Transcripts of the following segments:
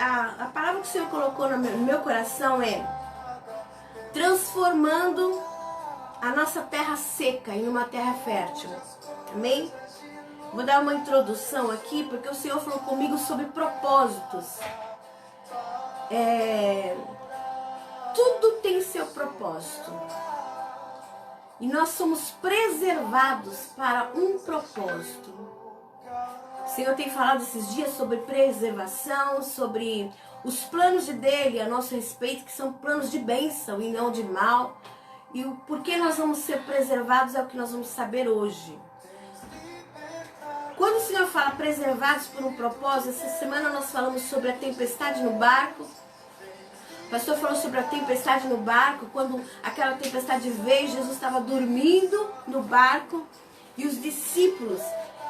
a palavra que o Senhor colocou no meu coração é transformando a nossa terra seca em uma terra fértil. Amém? Vou dar uma introdução aqui, porque o Senhor falou comigo sobre propósitos. Tudo tem seu propósito. E nós somos preservados para um propósito. O Senhor tem falado esses dias sobre preservação, sobre os planos dele a nosso respeito, que são planos de bênção e não de mal. E o porquê nós vamos ser preservados é o que nós vamos saber hoje. Quando o Senhor fala preservados por um propósito, essa semana nós falamos sobre a tempestade no barco. O pastor falou sobre a tempestade no barco, quando aquela tempestade veio, Jesus estava dormindo no barco e os discípulos,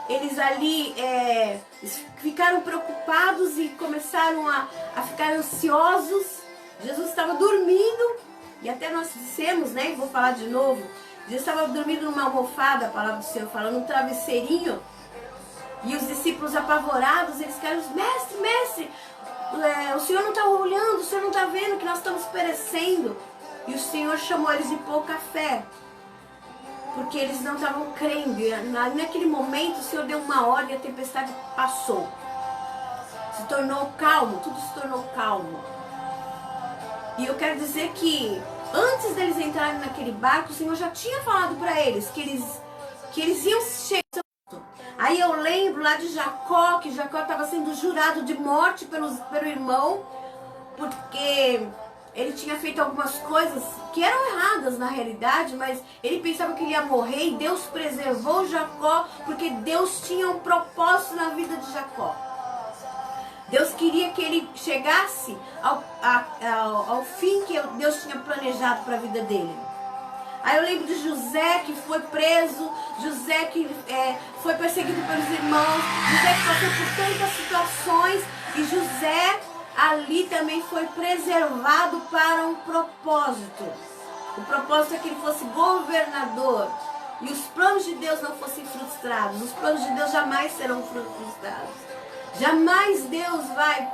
eles ali ficaram preocupados e começaram a ficar ansiosos. Jesus estava dormindo e até nós dissemos, né, vou falar de novo, Jesus estava dormindo numa almofada, a palavra do Senhor fala, num travesseirinho, e os discípulos apavorados, eles ficaram, mestre, o Senhor não está olhando, o Senhor não está vendo que nós estamos perecendo. E o Senhor chamou eles de pouca fé, porque eles não estavam crendo. E naquele momento o Senhor deu uma ordem e a tempestade passou. Se tornou calmo, tudo se tornou calmo. E eu quero dizer que antes deles entrarem naquele barco, o Senhor já tinha falado para eles que eles iam chegar. Aí eu lembro lá de Jacó, que Jacó estava sendo jurado de morte pelo irmão, porque ele tinha feito algumas coisas que eram erradas na realidade, mas ele pensava que ele ia morrer e Deus preservou Jacó, porque Deus tinha um propósito na vida de Jacó. Deus queria que ele chegasse ao fim que Deus tinha planejado para a vida dele. Aí eu lembro de José, que foi preso, José que foi perseguido pelos irmãos, José que passou por tantas situações, e José ali também foi preservado para um propósito. O propósito é que ele fosse governador e os planos de Deus não fossem frustrados. Os planos de Deus jamais serão frustrados. Jamais Deus vai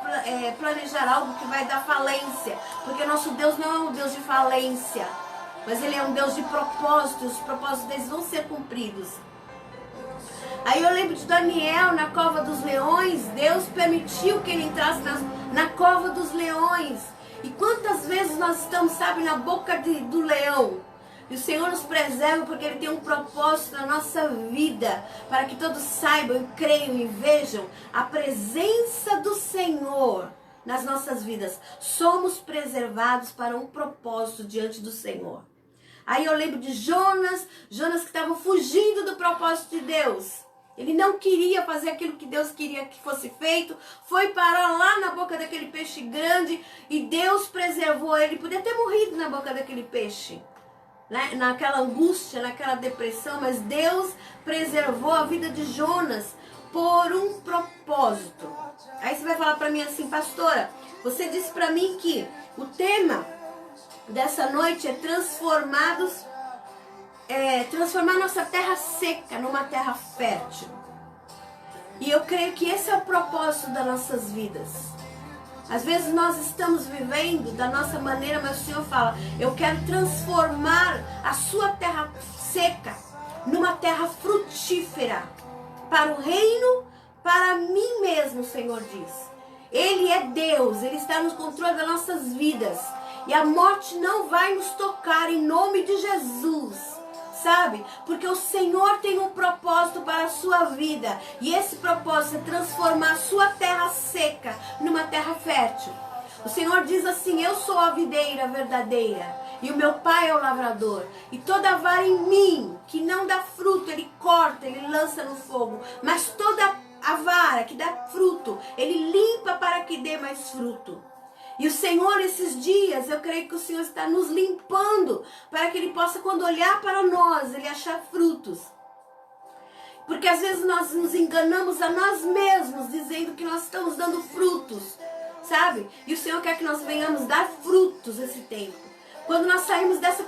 planejar algo que vai dar falência, porque nosso Deus não é um Deus de falência, mas Ele é um Deus de propósitos. Os propósitos deles vão ser cumpridos. Aí eu lembro de Daniel na cova dos leões. Deus permitiu que ele entrasse na cova dos leões. E quantas vezes nós estamos, sabe, na boca do leão. E o Senhor nos preserva porque Ele tem um propósito na nossa vida, para que todos saibam, e creiam e vejam a presença do Senhor nas nossas vidas. Somos preservados para um propósito diante do Senhor. Aí eu lembro de Jonas que estava fugindo do propósito de Deus. Ele não queria fazer aquilo que Deus queria que fosse feito. Foi parar lá na boca daquele peixe grande e Deus preservou ele. Podia ter morrido na boca daquele peixe, né? Naquela angústia, naquela depressão. Mas Deus preservou a vida de Jonas por um propósito. Aí você vai falar para mim assim: pastora, você disse para mim que o tema dessa noite é transformar nossa terra seca numa terra fértil. E eu creio que esse é o propósito das nossas vidas. Às vezes nós estamos vivendo da nossa maneira, mas o Senhor fala: eu quero transformar a sua terra seca numa terra frutífera para o reino, para mim mesmo, o Senhor diz. Ele é Deus, Ele está no controle das nossas vidas. E a morte não vai nos tocar em nome de Jesus, sabe? Porque o Senhor tem um propósito para a sua vida. E esse propósito é transformar a sua terra seca numa terra fértil. O Senhor diz assim: eu sou a videira verdadeira e o meu Pai é o lavrador. E toda vara em mim que não dá fruto, Ele corta, Ele lança no fogo. Mas toda a vara que dá fruto, Ele limpa para que dê mais fruto. E o Senhor, esses dias, eu creio que o Senhor está nos limpando, para que Ele possa, quando olhar para nós, Ele achar frutos. Porque às vezes nós nos enganamos a nós mesmos, dizendo que nós estamos dando frutos, sabe? E o Senhor quer que nós venhamos dar frutos esse tempo. Quando nós saímos dessa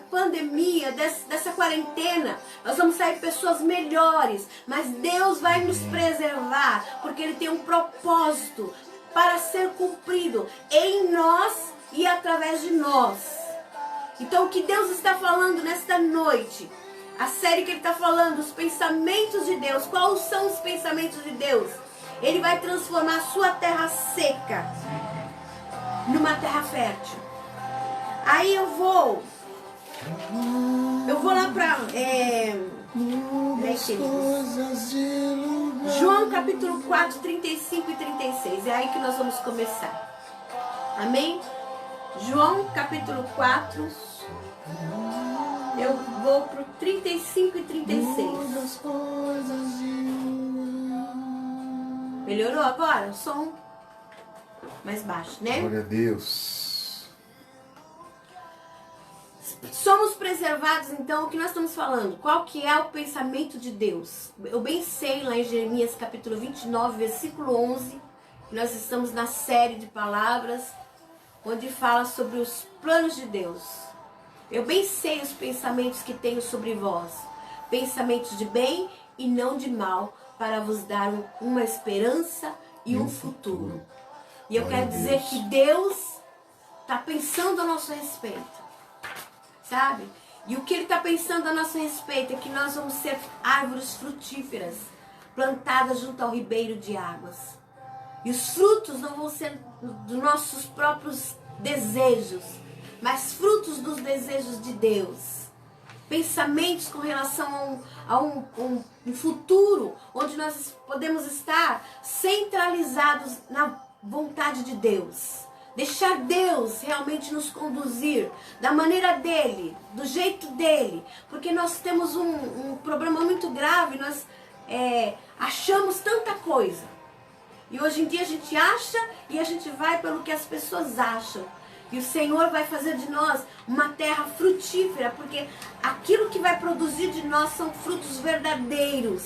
pandemia, dessa quarentena, nós vamos sair pessoas melhores. Mas Deus vai nos preservar, porque Ele tem um propósito para ser cumprido em nós e através de nós. Então o que Deus está falando nesta noite, a série que Ele está falando, os pensamentos de Deus, quais são os pensamentos de Deus? Ele vai transformar a sua terra seca numa terra fértil. Aí eu vou lá para João capítulo 4, 35 e 36. É aí que nós vamos começar. Amém? João capítulo 4. Eu vou para o 35 e 36. Melhorou agora? O som mais baixo, né? Glória a Deus. Somos preservados, então, o que nós estamos falando? Qual que é o pensamento de Deus? Eu bem sei lá em Jeremias capítulo 29, versículo 11, que nós estamos na série de palavras, onde fala sobre os planos de Deus. Eu bem sei os pensamentos que tenho sobre vós, pensamentos de bem e não de mal, para vos dar uma esperança e um futuro. E eu quero dizer que Deus está pensando a nosso respeito. Sabe? E o que Ele está pensando a nosso respeito é que nós vamos ser árvores frutíferas, plantadas junto ao ribeiro de águas. E os frutos não vão ser dos nossos próprios desejos, mas frutos dos desejos de Deus. Pensamentos com relação a um futuro, onde nós podemos estar centralizados na vontade de Deus. Deixar Deus realmente nos conduzir da maneira dele, do jeito dele. Porque nós temos um problema muito grave, nós achamos tanta coisa. E hoje em dia a gente acha e a gente vai pelo que as pessoas acham. E o Senhor vai fazer de nós uma terra frutífera, porque aquilo que vai produzir de nós são frutos verdadeiros,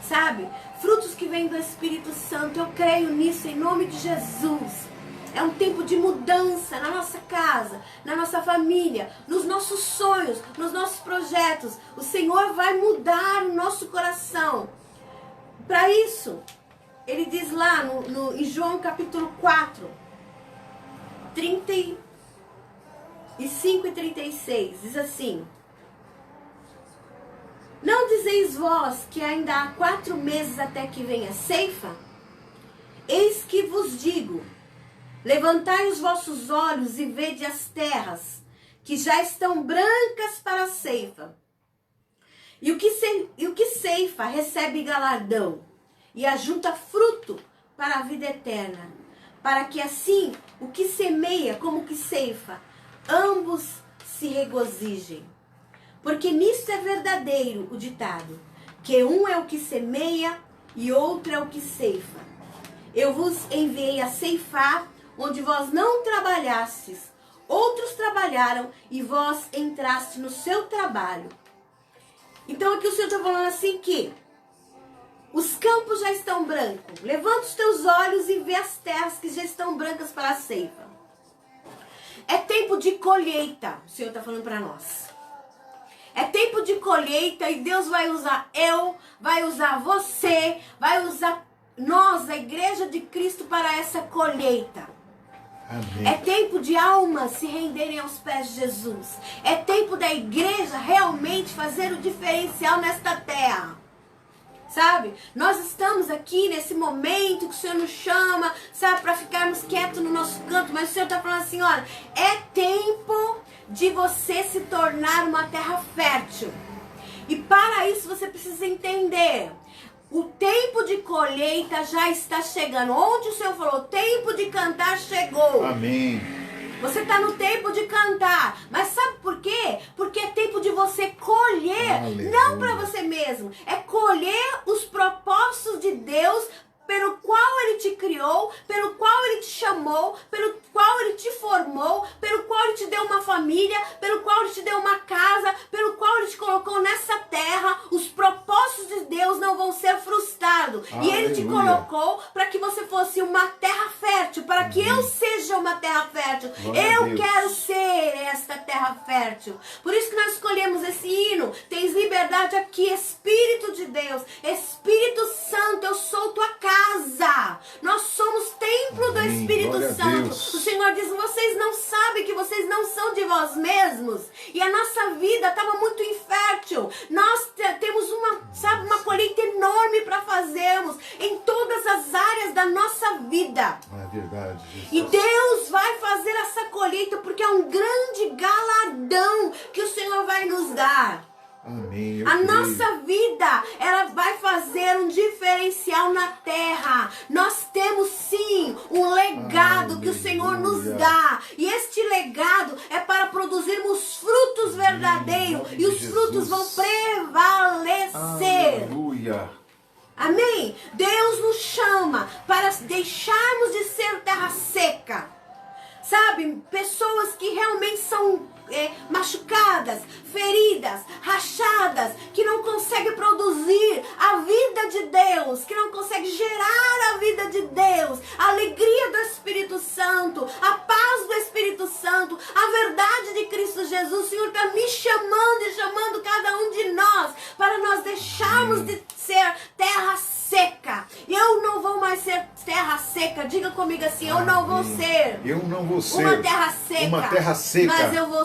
sabe? Frutos que vêm do Espírito Santo. Eu creio nisso em nome de Jesus. É um tempo de mudança na nossa casa, na nossa família, nos nossos sonhos, nos nossos projetos. O Senhor vai mudar o nosso coração. Para isso, Ele diz lá em João capítulo 4, 35 e 36, diz assim: não dizeis vós que ainda há 4 meses até que venha a ceifa? Eis que vos digo, levantai os vossos olhos e vede as terras, que já estão brancas para a ceifa. E o que ceifa recebe galardão, e ajunta fruto para a vida eterna, para que assim o que semeia como o que ceifa, ambos se regozijem. Porque nisto é verdadeiro o ditado, que um é o que semeia e outro é o que ceifa. Eu vos enviei a ceifar, onde vós não trabalhastes, outros trabalharam e vós entraste no seu trabalho. Então aqui o Senhor está falando assim que os campos já estão brancos. Levanta os teus olhos e vê as terras que já estão brancas para a ceifa. É tempo de colheita, o Senhor está falando para nós. É tempo de colheita e Deus vai usar vai usar você, vai usar nós, a igreja de Cristo, para essa colheita. Amém. É tempo de almas se renderem aos pés de Jesus. É tempo da igreja realmente fazer o diferencial nesta terra. Sabe? Nós estamos aqui nesse momento que o Senhor nos chama, sabe, para ficarmos quietos no nosso canto, mas o Senhor está falando assim, olha, é tempo de você se tornar uma terra fértil. E para isso você precisa entender, o tempo de colheita já está chegando. Onde o Senhor falou, o tempo de cantar chegou. Amém. Você está no tempo de cantar, mas sabe por quê? Porque é tempo de você colher, Aleluia. não para você mesmo, é colher os propósitos de Deus pelo qual Ele te criou, pelo qual Ele te chamou, pelo qual Ele te formou, pelo qual Ele te deu uma família, pelo qual Ele te deu uma casa, pelo qual Ele te colocou nessa terra. Os propósitos de Deus não vão ser frustrados. E Ele te colocou para que você fosse uma terra fértil, para que eu seja uma terra fértil. Glória Eu quero ser esta terra fértil. Por isso que nós escolhemos esse hino. Tens liberdade aqui, Espírito de Deus, Espírito Santo, eu sou tua casa. Nós somos templo Espírito Glória a Santo. Deus. O Senhor diz, vocês não sabem que vocês não são de vós mesmos. E a nossa vida estava muito infértil. Nós temos uma colheita enorme para fazermos em todas as áreas da nossa vida. É verdade, Jesus. E Deus vai fazer essa colheita porque é um grande galardão que o Senhor vai nos dar. Amém. A nossa vida, ela vai fazer um diferencial na terra. Nós temos sim um legado que o Senhor nos dá. E este legado é para produzirmos frutos verdadeiros. E os frutos vão prevalecer. Aleluia. Amém? Deus nos chama para deixarmos de ser terra seca. Sabe, pessoas que realmente são machucadas, feridas, rachadas, que não conseguem produzir a vida de Deus, que não conseguem gerar a vida de Deus, a alegria do Espírito Santo, a paz do Espírito Santo, a verdade de Cristo Jesus. O Senhor está me chamando e chamando cada um de nós para nós deixarmos de ser terra seca. Eu não vou mais ser terra seca. Diga comigo assim, eu não vou ser. Eu não vou ser uma terra seca. Uma terra seca. Mas eu vou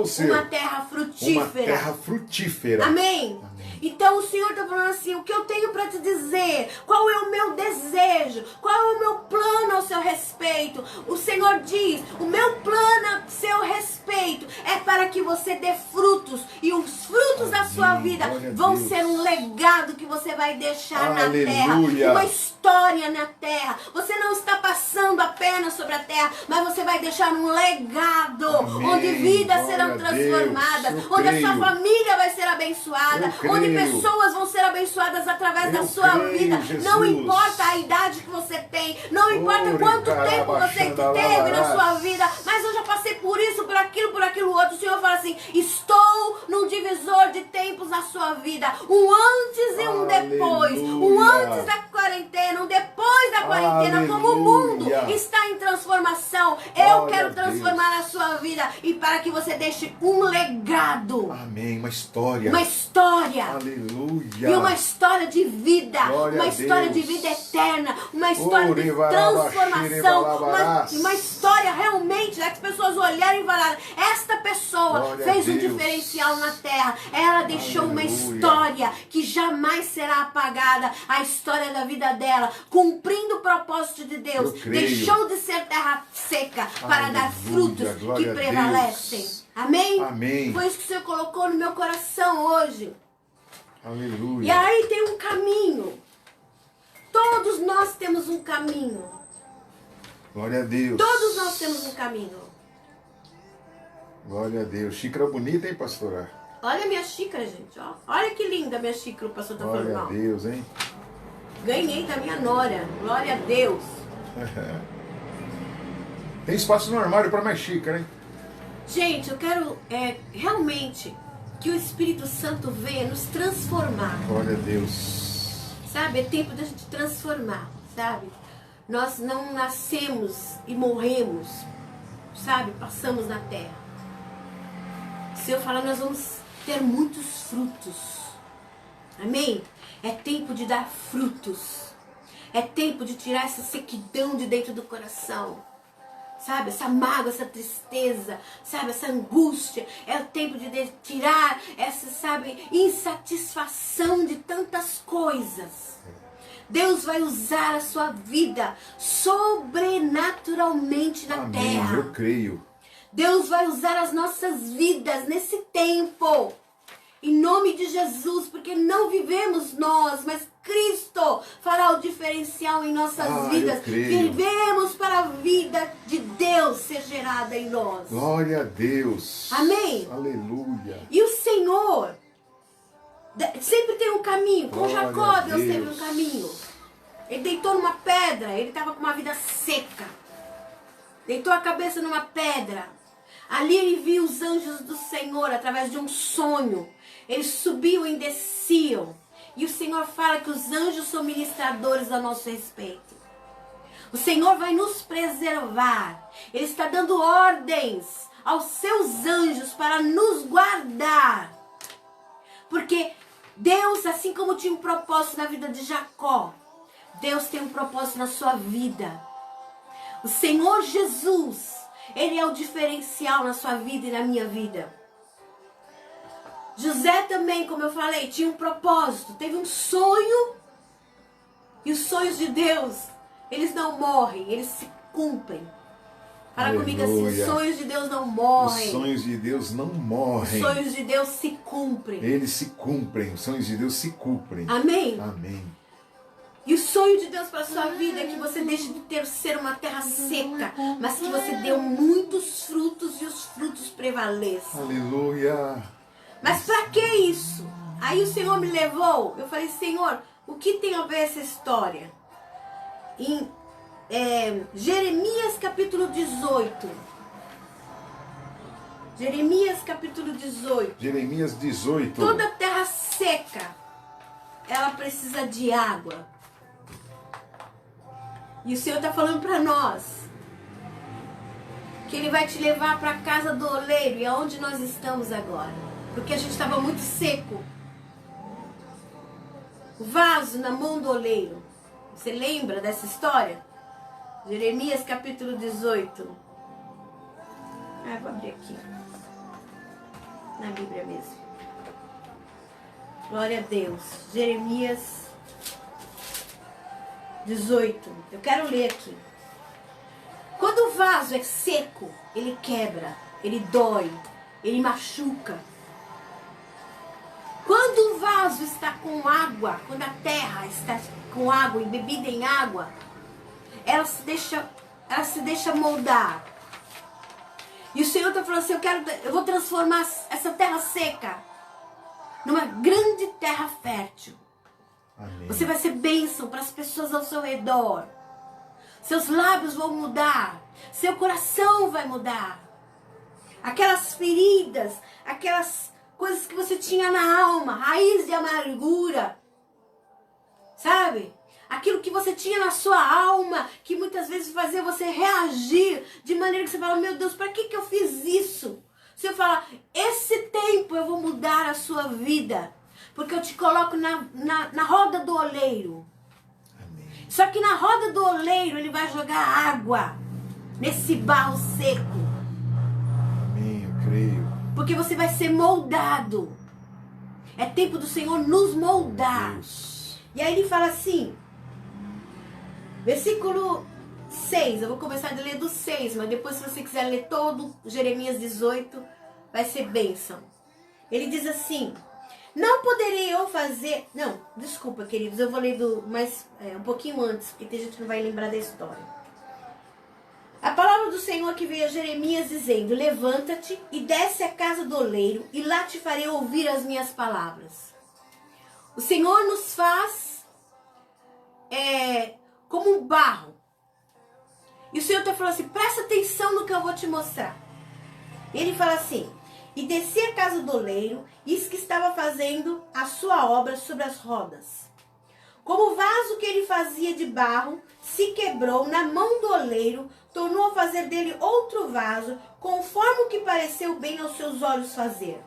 ser. Uma terra frutífera. Uma terra frutífera. Amém? Então o Senhor está falando assim, o que eu tenho para te dizer? Qual é o meu desejo? Qual é o meu plano ao seu respeito? O Senhor diz, o meu plano ao seu respeito é para que você dê frutos. E os frutos da sua vida vão ser um legado que você vai deixar na terra. Uma história na terra. Você não está passando apenas sobre a terra, mas você vai deixar um legado. Onde vidas serão transformadas. Onde a sua família vai ser abençoada. Onde pessoas vão ser abençoadas através da sua vida. Jesus. Não importa a idade que você tem, não importa quanto tempo você teve na sua vida, mas eu já passei por isso, por aquilo outro. O Senhor fala assim, estou num divisor de tempos na sua vida, um antes e um depois, um antes da quarentena, um depois da quarentena. Como o mundo está em transformação, eu quero transformar a sua vida e para que você deixe um legado. Amém, uma história. Uma história. Aleluia. E uma história de vida. Glória uma história de vida eterna. Uma história de transformação. Uma história realmente que as pessoas olharem e falarem, esta pessoa fez um diferencial na terra. Ela deixou uma história que jamais será apagada. A história da vida dela, cumprindo o propósito de Deus. Deixou de ser terra seca para dar frutos que prevalecem. Amém? Amém. Foi isso que o Senhor colocou no meu coração hoje. Aleluia. E aí tem um caminho. Todos nós temos um caminho. Glória a Deus. Todos nós temos um caminho. Glória a Deus. Xícara bonita, hein, pastora? Olha a minha xícara, gente. Ó. Olha que linda a minha xícara, o pastor tá falando. Glória a Deus, hein? Ganhei da minha nora. Glória a Deus. Tem espaço no armário para mais xícara, hein? Gente, eu quero realmente que o Espírito Santo venha nos transformar. Glória a Deus. Sabe, é tempo da gente transformar, sabe? Nós não nascemos e morremos, sabe? Passamos na terra. Se eu falar, nós vamos ter muitos frutos. Amém? É tempo de dar frutos. É tempo de tirar essa sequidão de dentro do coração. Sabe, essa mágoa, essa tristeza, sabe, essa angústia. É o tempo de tirar essa, sabe, insatisfação de tantas coisas. Deus vai usar a sua vida sobrenaturalmente na terra. Eu creio. Deus vai usar as nossas vidas nesse tempo. Em nome de Jesus, porque não vivemos nós, mas Cristo fará o diferencial em nossas vidas. Vivemos para a vida de Deus ser gerada em nós. Glória a Deus. Amém? Aleluia. E o Senhor sempre tem um caminho. Com Jacó, Deus teve um caminho. Ele deitou numa pedra, ele estava com uma vida seca. Deitou a cabeça numa pedra. Ali ele viu os anjos do Senhor através de um sonho. Eles subiam e desciam. E o Senhor fala que os anjos são ministradores a nosso respeito. O Senhor vai nos preservar. Ele está dando ordens aos seus anjos para nos guardar. Porque Deus, assim como tinha um propósito na vida de Jacó, Deus tem um propósito na sua vida. O Senhor Jesus, Ele é o diferencial na sua vida e na minha vida. José também, como eu falei, tinha um propósito, teve um sonho. E os sonhos de Deus, eles não morrem, eles se cumprem. Fala Aleluia. comigo assim, os sonhos de Deus não morrem. Os sonhos de Deus não morrem. Os sonhos de Deus se cumprem. Eles se cumprem, os sonhos de Deus se cumprem. Amém? Amém. E o sonho de Deus para a sua vida é que você deixe de ser uma terra seca, mas que você dê muitos frutos e os frutos prevaleçam. Aleluia. Mas para que isso? Aí o Senhor me levou, eu falei, Senhor, o que tem a ver essa história? Em Jeremias capítulo 18. Jeremias capítulo 18. Jeremias 18. Toda terra seca, ela precisa de água. E o Senhor está falando para nós que Ele vai te levar para a casa do oleiro. E aonde nós estamos agora? Porque a gente estava muito seco. O vaso na mão do oleiro. Você lembra dessa história? Jeremias capítulo 18. Vou abrir aqui. Na Bíblia mesmo. Glória a Deus. Jeremias 18. Eu quero ler aqui. Quando o vaso é seco, ele quebra, ele dói, ele machuca. Quando o vaso está com água, quando a terra está com água, embebida em água, ela se deixa moldar. E o Senhor está falando assim, eu vou transformar essa terra seca numa grande terra fértil. Amém. Você vai ser bênção para as pessoas ao seu redor. Seus lábios vão mudar. Seu coração vai mudar. Aquelas feridas, aquelas coisas que você tinha na alma, raiz de amargura, sabe? Aquilo que você tinha na sua alma, que muitas vezes fazia você reagir de maneira que você fala, meu Deus, para que eu fiz isso? Você fala, esse tempo eu vou mudar a sua vida, porque eu te coloco na roda do oleiro. Amém. Só que na roda do oleiro ele vai jogar água nesse barro seco. Amém, eu creio. Porque você vai ser moldado. É tempo do Senhor nos moldar. Deus. E aí ele fala assim, versículo 6, eu vou começar a ler do 6, mas depois se você quiser ler todo Jeremias 18, vai ser bênção. Ele diz assim, não poderei eu fazer... Não, desculpa, queridos, eu vou ler um pouquinho antes, porque tem gente que não vai lembrar da história. A palavra do Senhor que veio a Jeremias dizendo, levanta-te e desce à casa do oleiro, e lá te farei ouvir as minhas palavras. O Senhor nos faz como um barro. E o Senhor está falando assim, presta atenção no que eu vou te mostrar. E ele fala assim, e desci à casa do oleiro, eis que estava fazendo a sua obra sobre as rodas. Como o vaso que ele fazia de barro se quebrou na mão do oleiro, tornou a fazer dele outro vaso, conforme o que pareceu bem aos seus olhos fazer.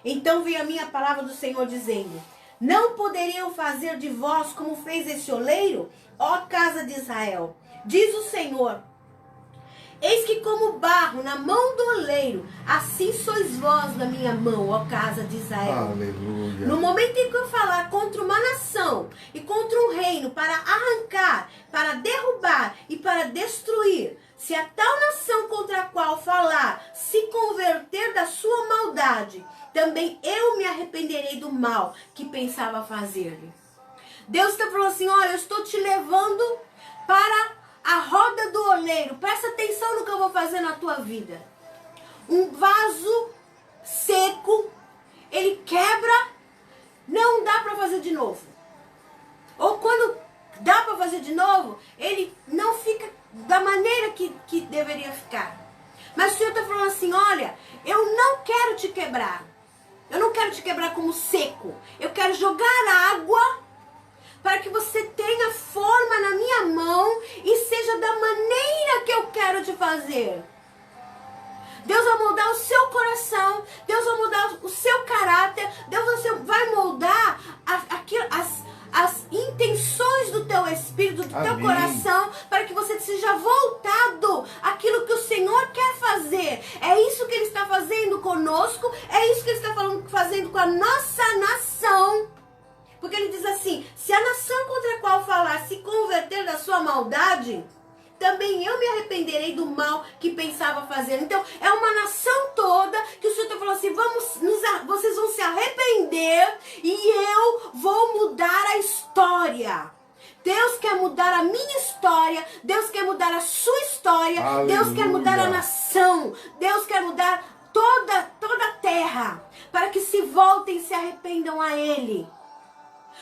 Então veio a minha palavra do Senhor dizendo, não poderia eu fazer de vós como fez esse oleiro, ó casa de Israel? Diz o Senhor, eis que como barro na mão do oleiro, assim sois vós na minha mão, ó casa de Israel. Aleluia. No momento em que eu falar contra uma nação e contra um reino para arrancar, para derrubar e para destruir, se a tal nação contra a qual falar se converter da sua maldade, também eu me arrependerei do mal que pensava fazer-lhe. Deus está falando assim, olha, eu estou te levando para a roda do oleiro. Presta atenção no que eu vou fazer na tua vida. Um vaso seco, ele quebra, não dá para fazer de novo. Ou quando dá para fazer de novo, ele não fica da maneira que deveria ficar. Mas o Senhor está falando assim, olha, eu não quero te quebrar. Eu não quero te quebrar como seco. Eu quero jogar água para que você tenha forma na minha mão e seja da maneira que eu quero te fazer. Deus vai moldar o seu coração, Deus vai moldar o seu caráter, Deus vai moldar as intenções do teu espírito, do teu Amém. coração, para que você seja voltado àquilo que o Senhor quer fazer. É isso que Ele está fazendo conosco, é isso que Ele está fazendo com a nossa nação. Porque Ele diz assim, se a nação contra a qual falar se converter da sua maldade, também eu me arrependerei do mal que pensava fazer. Então, é uma nação toda que o Senhor está falando assim, vocês vão se arrepender e eu vou mudar a história. Deus quer mudar a minha história, Deus quer mudar a sua história, Aleluia. Deus quer mudar a nação, Deus quer mudar toda a terra, para que se voltem e se arrependam a Ele.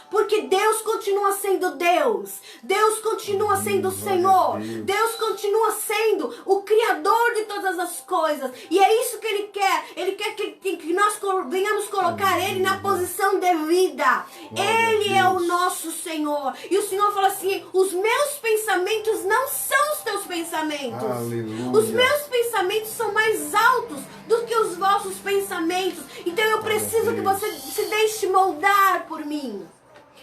Porque Deus continua sendo Deus. Deus continua sendo o Senhor. Deus continua sendo o Criador de todas as coisas. E é isso que Ele quer. Ele quer que nós venhamos colocar Ele na posição devida. Ele é o nosso Senhor. E o Senhor fala assim, os meus pensamentos não são os teus pensamentos. Aleluia. Os meus pensamentos são mais altos do que os vossos pensamentos. Então eu preciso que você se deixe moldar por mim.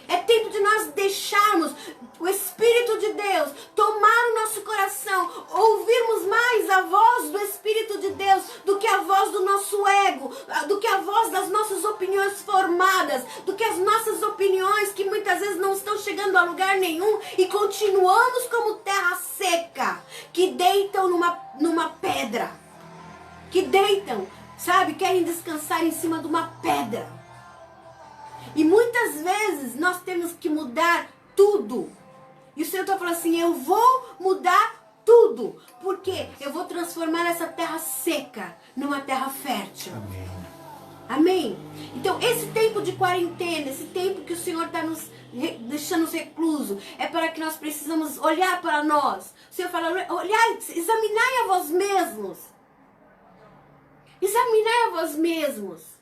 É tempo de nós deixarmos o Espírito de Deus tomar o nosso coração, ouvirmos mais a voz do Espírito de Deus do que a voz do nosso ego, do que a voz das nossas opiniões formadas, do que as nossas opiniões que muitas vezes não estão chegando a lugar nenhum e continuamos como terra seca, que deitam numa pedra, que deitam, sabe, querem descansar em cima de uma pedra. E muitas vezes nós temos que mudar tudo. E o Senhor está falando assim, eu vou mudar tudo. Porque eu vou transformar essa terra seca numa terra fértil. Amém. Amém? Então esse tempo de quarentena, esse tempo que o Senhor está nos deixando recluso, é para que nós precisamos olhar para nós. O Senhor fala, olhai, examinai a vós mesmos. Examinai a vós mesmos.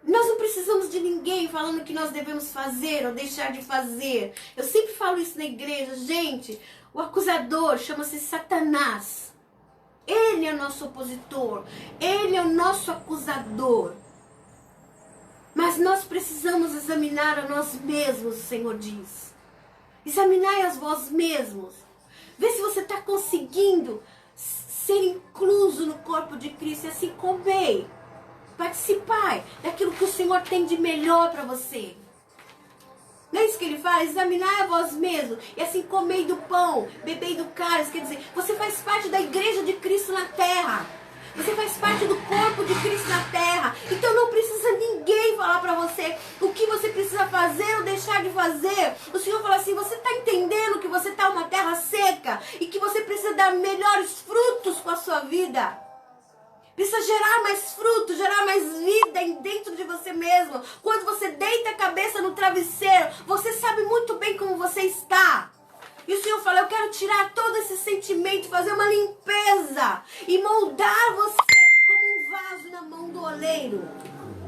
Nós não precisamos de ninguém falando o que nós devemos fazer ou deixar de fazer. Eu sempre falo isso na igreja. Gente, o acusador chama-se Satanás. Ele é o nosso opositor. Ele é o nosso acusador. Mas nós precisamos examinar a nós mesmos, o Senhor diz. Examinai a vós mesmos. Vê se você está conseguindo ser incluso no corpo de Cristo e assim comei. Participar daquilo que o Senhor tem de melhor para você. Não é isso que Ele fala? Examinar a vós mesmos. E assim comei do pão, bebei do cálice. Quer dizer, você faz parte da igreja de Cristo na terra. Você faz parte do corpo de Cristo na terra. Então não precisa ninguém falar para você o que você precisa fazer ou deixar de fazer. O Senhor fala assim, você está entendendo que você está uma terra seca e que você precisa dar melhores frutos com a sua vida. Precisa gerar mais fruto, gerar mais vida dentro de você mesmo. Quando você deita a cabeça no travesseiro, você sabe muito bem como você está. E o Senhor fala, eu quero tirar todo esse sentimento, fazer uma limpeza e moldar você como um vaso na mão do oleiro.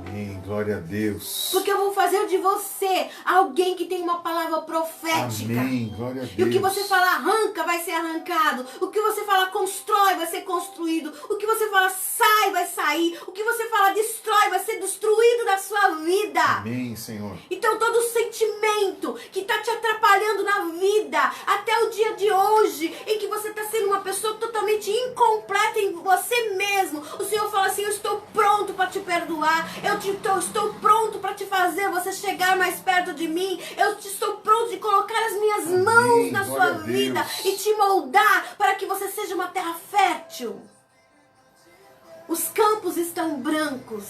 Amém. Glória a Deus. Porque eu vou fazer de você alguém que tem uma palavra profética. Amém. Glória a Deus. E o que você fala arranca, vai ser arrancado. O que você fala constrói, vai ser construído. O que você fala sai, vai sair. O que você fala destrói, vai ser destruído da sua vida. Amém, Senhor. Então todo sentimento que está te atrapalhando na vida, até o dia de hoje, em que você está sendo uma pessoa totalmente incompleta em você mesmo, o Senhor fala assim, eu estou pronto para te perdoar. Estou pronto para te fazer você chegar mais perto de mim. Eu estou pronto de colocar as minhas mãos na sua vida e te moldar para que você seja uma terra fértil. Os campos estão brancos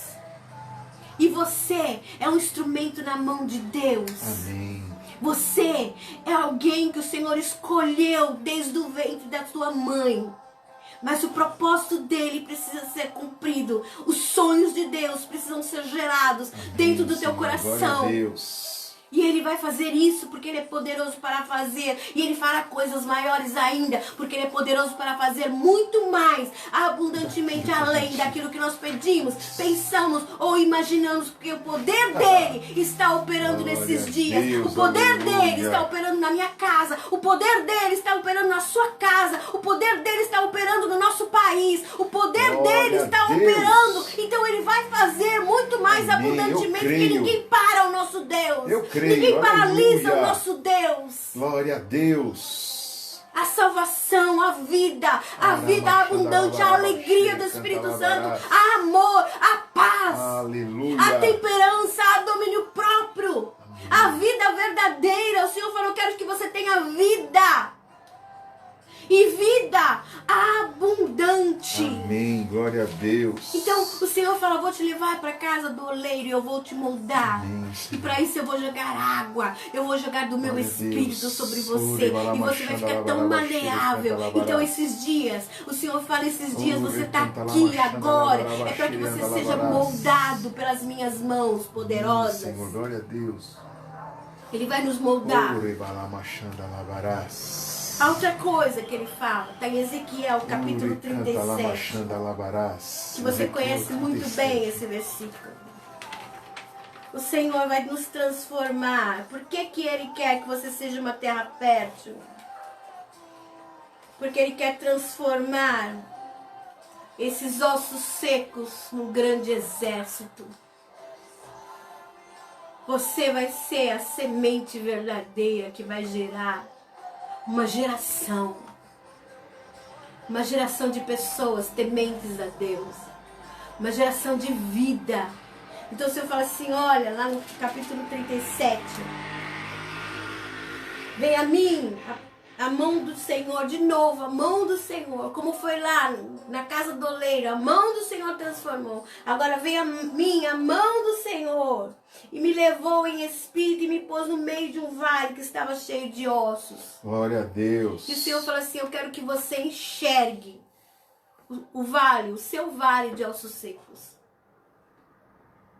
e você é um instrumento na mão de Deus. Amém. Você é alguém que o Senhor escolheu desde o ventre da sua mãe. Mas o propósito dele precisa ser cumprido. Os sonhos de Deus precisam ser gerados dentro do teu coração. Glória a Deus. E Ele vai fazer isso porque Ele é poderoso para fazer. E Ele fará coisas maiores ainda, porque Ele é poderoso para fazer muito mais, abundantemente além daquilo que nós pedimos, pensamos ou imaginamos, porque o poder dele está operando nesses dias. Deus, O poder aleluia. dele está operando na minha casa. O poder dele está operando na sua casa. O poder dele está operando no nosso nosso país. O poder Glória dele está a Deus. operando. Então ele vai fazer muito mais Amém, abundantemente, eu porque creio. ninguém para o nosso Deus. Eu creio, Ninguém paralisa aleluia. o nosso Deus. Glória a Deus. A salvação, a vida abundante, a alegria do Espírito Santo, a amor, a paz, Aleluia. a temperança, a domínio próprio, a vida verdadeira. O Senhor falou, eu quero que você tenha vida. E vida abundante. Amém, glória a Deus. Então o Senhor fala, vou te levar para casa do oleiro e eu vou te moldar. Amém, E para isso eu vou jogar água, eu vou jogar do meu Glória a Espírito Deus. sobre você. E você vai ficar tão maleável. Então esses dias, o Senhor fala, esses dias você está aqui agora. É para que você seja moldado pelas minhas mãos poderosas. Senhor, glória a Deus. Ele vai nos moldar. A outra coisa que ele fala, está em Ezequiel, capítulo 37. Que você conhece muito bem esse versículo. O Senhor vai nos transformar. Por que que Ele quer que você seja uma terra fértil? Porque Ele quer transformar esses ossos secos num grande exército. Você vai ser a semente verdadeira que vai gerar uma geração de pessoas tementes a Deus, uma geração de vida. Então o Senhor fala assim, olha, lá no capítulo 37, vem a mim a mão do Senhor, de novo, a mão do Senhor, como foi lá na casa do oleiro, a mão do Senhor transformou. Agora vem a mim, a mão do Senhor, e me levou em espírito e me pôs no meio de um vale que estava cheio de ossos. Glória a Deus. E o Senhor fala assim, eu quero que você enxergue o vale, o seu vale de ossos secos.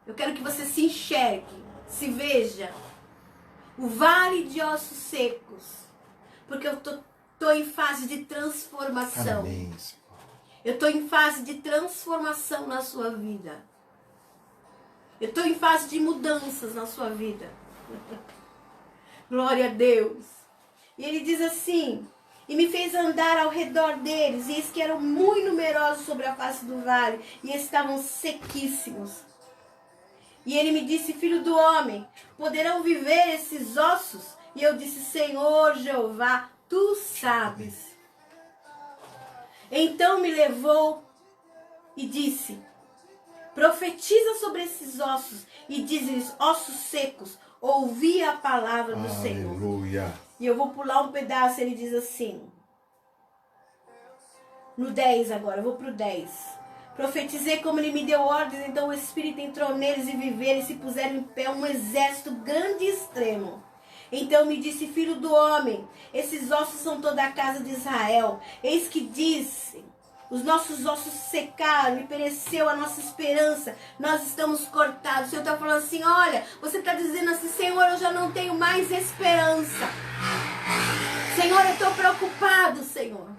Eu quero que você se enxergue, se veja, o vale de ossos secos. Porque eu tô em fase de transformação. Amém, Senhor. Eu estou em fase de transformação na sua vida. Eu estou em fase de mudanças na sua vida. Glória a Deus. E ele diz assim, e me fez andar ao redor deles, e eis que eram muito numerosos sobre a face do vale, e estavam sequíssimos. E ele me disse, filho do homem, poderão viver esses ossos? E eu disse, Senhor Jeová, tu sabes. Então me levou e disse, profetiza sobre esses ossos e diz-lhes, ossos secos, ouvi a palavra do Senhor. Aleluia. E eu vou pular um pedaço, ele diz assim, no 10 agora, eu vou pro 10. Profetizei como ele me deu ordens, então o Espírito entrou neles e viveram e se puseram em pé um exército grande e extremo. Então me disse, filho do homem, esses ossos são toda a casa de Israel. Eis que dizem, os nossos ossos secaram e pereceu a nossa esperança. Nós estamos cortados. O Senhor está falando assim, olha, você está dizendo assim, Senhor, eu já não tenho mais esperança. Senhor, eu estou preocupado, Senhor.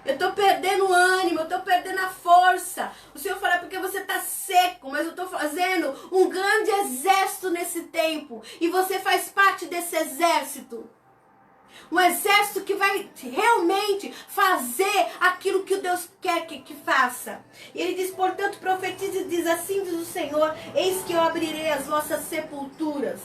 Eu estou perdendo o ânimo, eu estou perdendo a força. O Senhor fala, porque você está seco, mas eu estou fazendo um grande exército nesse tempo. E você faz parte desse exército. Um exército que vai realmente fazer aquilo que Deus quer que faça. E ele diz, portanto, profetize e diz, assim diz o Senhor, eis que eu abrirei as vossas sepulturas.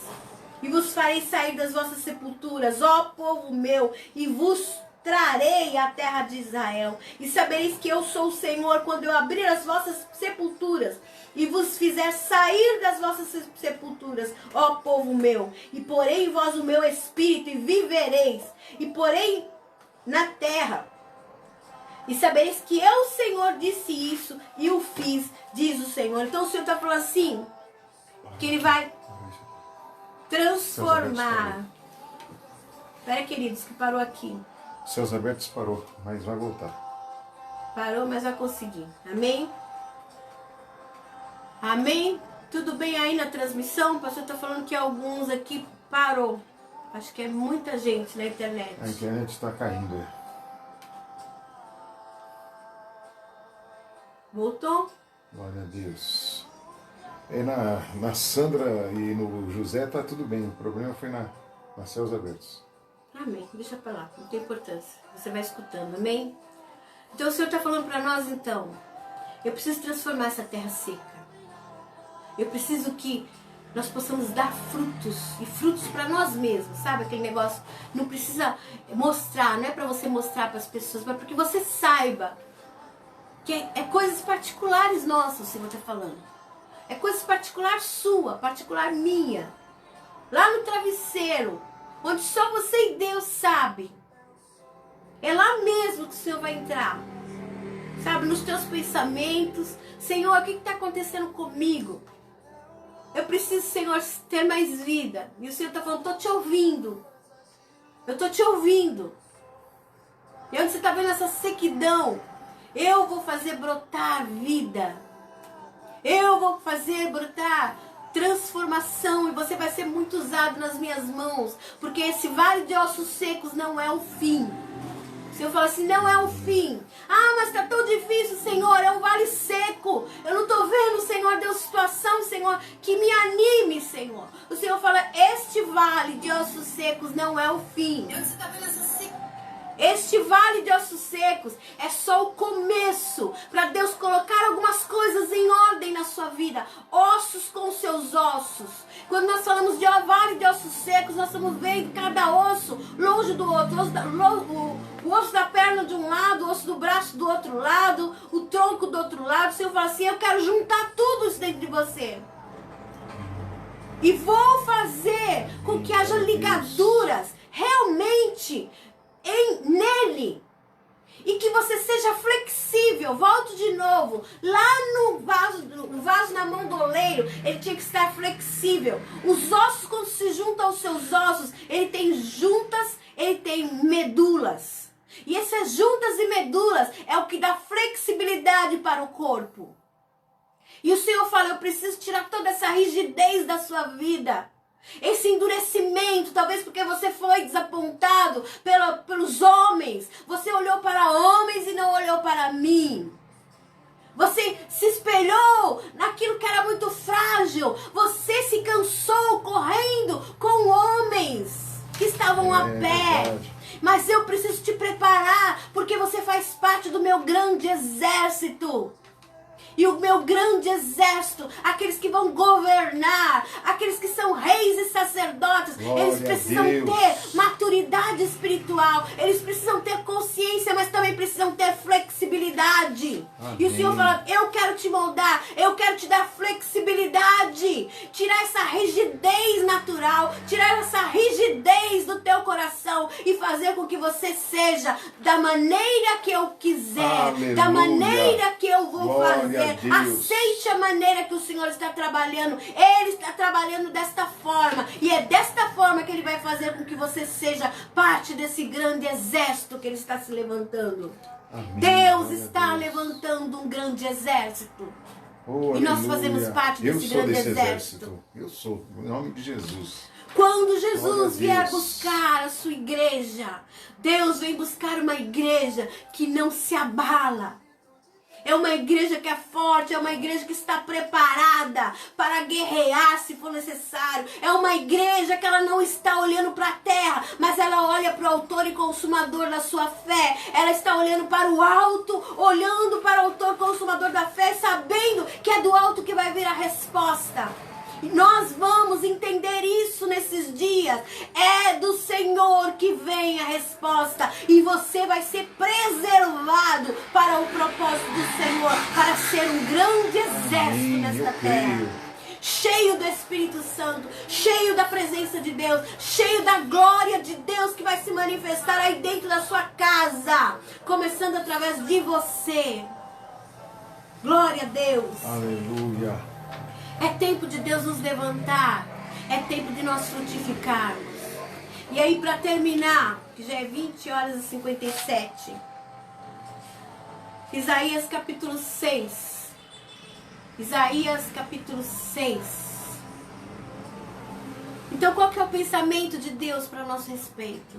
E vos farei sair das vossas sepulturas, ó povo meu, e vos trarei a terra de Israel, e sabereis que eu sou o Senhor, quando eu abrir as vossas sepulturas, e vos fizer sair das vossas sepulturas, ó povo meu, e porei em vós o meu espírito, e vivereis, e porei na terra, e sabereis que eu, Senhor, disse isso, e o fiz, diz o Senhor. Então o Senhor está falando assim, que Ele vai transformar. Espera, queridos, que parou aqui. Céus abertos parou, mas vai voltar. Parou, mas vai conseguir. Amém? Amém? Tudo bem aí na transmissão? O pastor está falando que alguns aqui parou. Acho que é muita gente na internet. A internet está caindo. Voltou? Glória a Deus. E na Sandra e no José tá tudo bem. O problema foi na Céus Abertos. Amém. Deixa pra lá. Não tem importância. Você vai escutando. Amém? Então o Senhor está falando para nós, então, eu preciso transformar essa terra seca. Eu preciso que nós possamos dar frutos, e frutos para nós mesmos, sabe? Aquele negócio, não precisa mostrar, não é para você mostrar para as pessoas, mas para que você saiba que é coisas particulares nossas, o Senhor está falando. É coisas particular sua, particular minha. Lá no travesseiro, onde só você e Deus sabe. É lá mesmo que o Senhor vai entrar. Sabe, nos teus pensamentos. Senhor, o que está acontecendo comigo? Eu preciso, Senhor, ter mais vida. E o Senhor está falando, estou te ouvindo. Eu estou te ouvindo. E onde você está vendo essa sequidão, eu vou fazer brotar vida. Eu vou fazer brotar transformação. E você vai ser muito usado nas minhas mãos. Porque esse vale de ossos secos não é o fim. O Senhor fala assim, não é o fim. Ah, mas está tão difícil, Senhor, é um vale seco. Eu não estou vendo, Senhor, Deus, situação, Senhor, que me anime, Senhor. O Senhor fala, este vale de ossos secos não é o fim. Você está vendo essa seca? Este vale de ossos secos é só o começo para Deus colocar algumas coisas em ordem na sua vida. Ossos com seus ossos. Quando nós falamos de vale de ossos secos, nós estamos vendo cada osso longe do outro. O osso da perna de um lado, o osso do braço do outro lado, o tronco do outro lado. O Senhor fala assim, eu quero juntar tudo isso dentro de você. E vou fazer com que haja ligaduras realmente nele. E que você seja flexível. Volto de novo. Lá no vaso na mão do oleiro, ele tinha que estar flexível. Os ossos, quando se juntam aos seus ossos, ele tem juntas, ele tem medulas. E essas juntas e medulas é o que dá flexibilidade para o corpo. E o Senhor fala, eu preciso tirar toda essa rigidez da sua vida. Esse endurecimento, talvez porque você foi desapontado pelos homens. Você olhou para homens e não olhou para mim. Você se espelhou naquilo que era muito frágil. Você se cansou correndo com homens que estavam a pé. Verdade. Mas eu preciso te preparar, porque você faz parte do meu grande exército. E o meu grande exército, aqueles que vão governar, aqueles que são reis e sacerdotes, eles precisam ter maturidade espiritual, eles precisam ter consciência, mas também precisam ter flexibilidade. Amém. E o Senhor fala, eu quero te moldar, eu quero te dar flexibilidade, tirar essa rigidez natural, tirar essa rigidez do teu coração e fazer com que você seja da maneira que eu quiser, aleluia, da maneira que eu vou fazer. Aceite a maneira que o Senhor está trabalhando. Ele está trabalhando desta forma. E é desta forma que Ele vai fazer com que você seja parte desse grande exército que Ele está se levantando. Amém. Deus está levantando um grande exército. Oh, e nós fazemos parte desse grande exército. Eu sou, em nome de Jesus. Quando Jesus vier buscar a sua igreja, Deus vem buscar uma igreja que não se abala. É uma igreja que é forte, é uma igreja que está preparada para guerrear se for necessário. É uma igreja que ela não está olhando para a terra, mas ela olha para o autor e consumador da sua fé. Ela está olhando para o alto, olhando para o autor e consumador da fé, sabendo que é do alto que vai vir a resposta. Nós vamos entender isso nesses dias. É do Senhor que vem a resposta. E você vai ser preservado para o propósito do Senhor, para ser um grande exército nesta terra. Cheio do Espírito Santo, cheio da presença de Deus, cheio da glória de Deus que vai se manifestar aí dentro da sua casa, começando através de você. Glória a Deus. Aleluia. É tempo de Deus nos levantar. É tempo de nós frutificarmos. E aí, para terminar, que já é 20h57. Isaías capítulo 6. Isaías capítulo 6. Então, qual que é o pensamento de Deus para nosso respeito?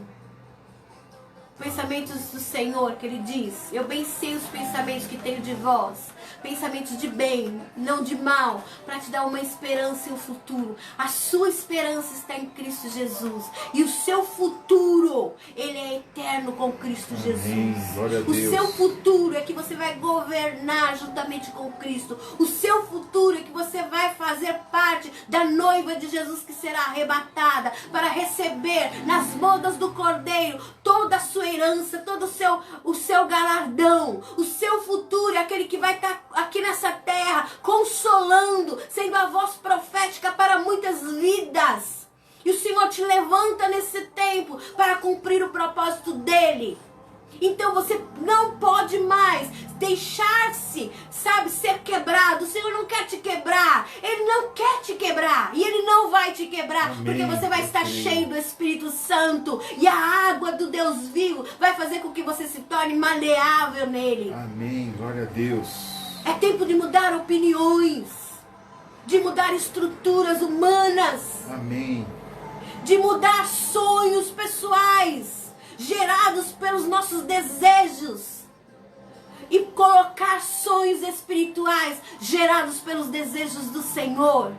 Pensamentos do Senhor, que Ele diz: eu bem sei os pensamentos que tenho de vós, pensamentos de bem, não de mal, para te dar uma esperança e um futuro. A sua esperança está em Cristo Jesus, e o seu futuro, ele é eterno com Cristo Jesus. Glória a O Deus. seu futuro é que você vai governar juntamente com Cristo. O seu futuro é que você vai fazer parte da noiva de Jesus, que será arrebatada para receber nas bodas do Cordeiro toda a sua herança, todo o seu galardão. O seu futuro é aquele que vai estar aqui nessa terra consolando, sendo a voz profética para muitas vidas. E o Senhor te levanta nesse tempo para cumprir o propósito dele. Então você não pode mais deixar-se, sabe, ser quebrado. O Senhor não quer te quebrar. Ele não quer te quebrar. E Ele não vai te quebrar. Amém. Porque você vai estar cheio do Espírito Santo. E a água do Deus vivo vai fazer com que você se torne maleável nele. Amém. Glória a Deus. É tempo de mudar opiniões. De mudar estruturas humanas. Amém. De mudar sonhos pessoais gerados pelos nossos desejos e colocar sonhos espirituais gerados pelos desejos do Senhor.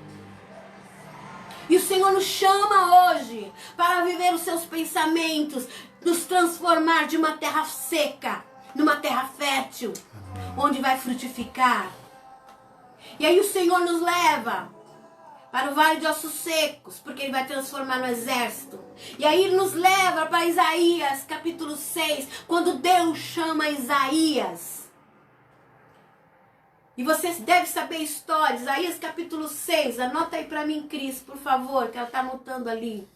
E o Senhor nos chama hoje para viver os seus pensamentos, nos transformar de uma terra seca numa terra fértil, onde vai frutificar. E aí o Senhor nos leva para o vale de ossos secos, porque Ele vai transformar no exército. E aí Ele nos leva para Isaías, capítulo 6, quando Deus chama Isaías. E você deve saber a história. Isaías, capítulo 6, anota aí para mim, Cris, por favor, que ela está anotando ali.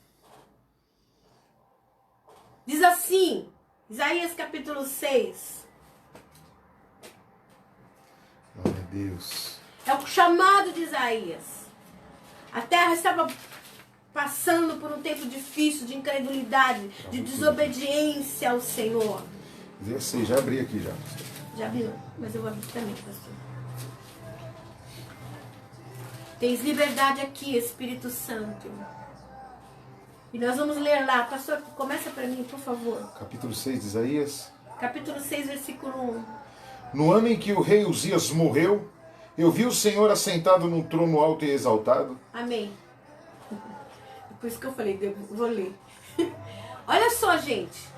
Diz assim, Isaías, capítulo 6. Glória a Deus. É o chamado de Isaías. A terra estava passando por um tempo difícil de incredulidade, de desobediência ao Senhor. Eu sei, já abri aqui já. Já abriu? Mas eu vou abrir também, pastor. Tens liberdade aqui, Espírito Santo. E nós vamos ler lá. Pastor, começa para mim, por favor. Capítulo 6 de Isaías. Capítulo 6, versículo 1. No ano em que o rei Uzias morreu, eu vi o Senhor assentado num trono alto e exaltado. Amém. Por isso que eu falei, eu vou ler. Olha só, gente.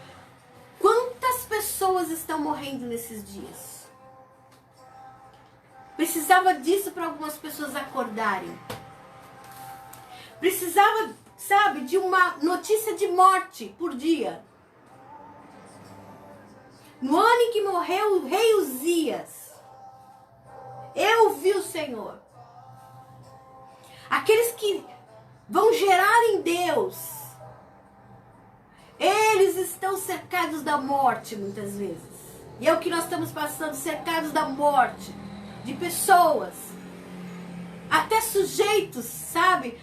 Quantas pessoas estão morrendo nesses dias? Precisava disso para algumas pessoas acordarem. Precisava, sabe, de uma notícia de morte por dia. No ano em que morreu o rei Uzias, eu vi o Senhor. Aqueles que vão gerar em Deus, eles estão cercados da morte muitas vezes. E é o que nós estamos passando, cercados da morte. De pessoas. Até sujeitos, sabe?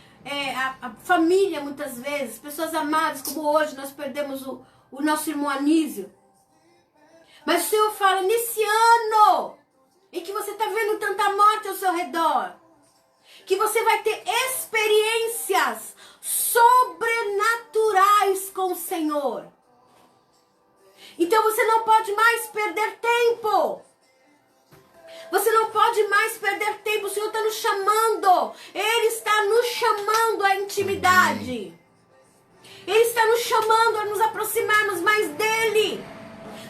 A família muitas vezes. Pessoas amadas, como hoje nós perdemos o nosso irmão Anísio. Mas o Senhor fala, nesse ano em que você está vendo tanta morte ao seu redor, que você vai ter experiências sobrenaturais com o Senhor. Então você não pode mais perder tempo. Você não pode mais perder tempo. O Senhor está nos chamando. Ele está nos chamando à intimidade. Ele está nos chamando a nos aproximarmos mais dele.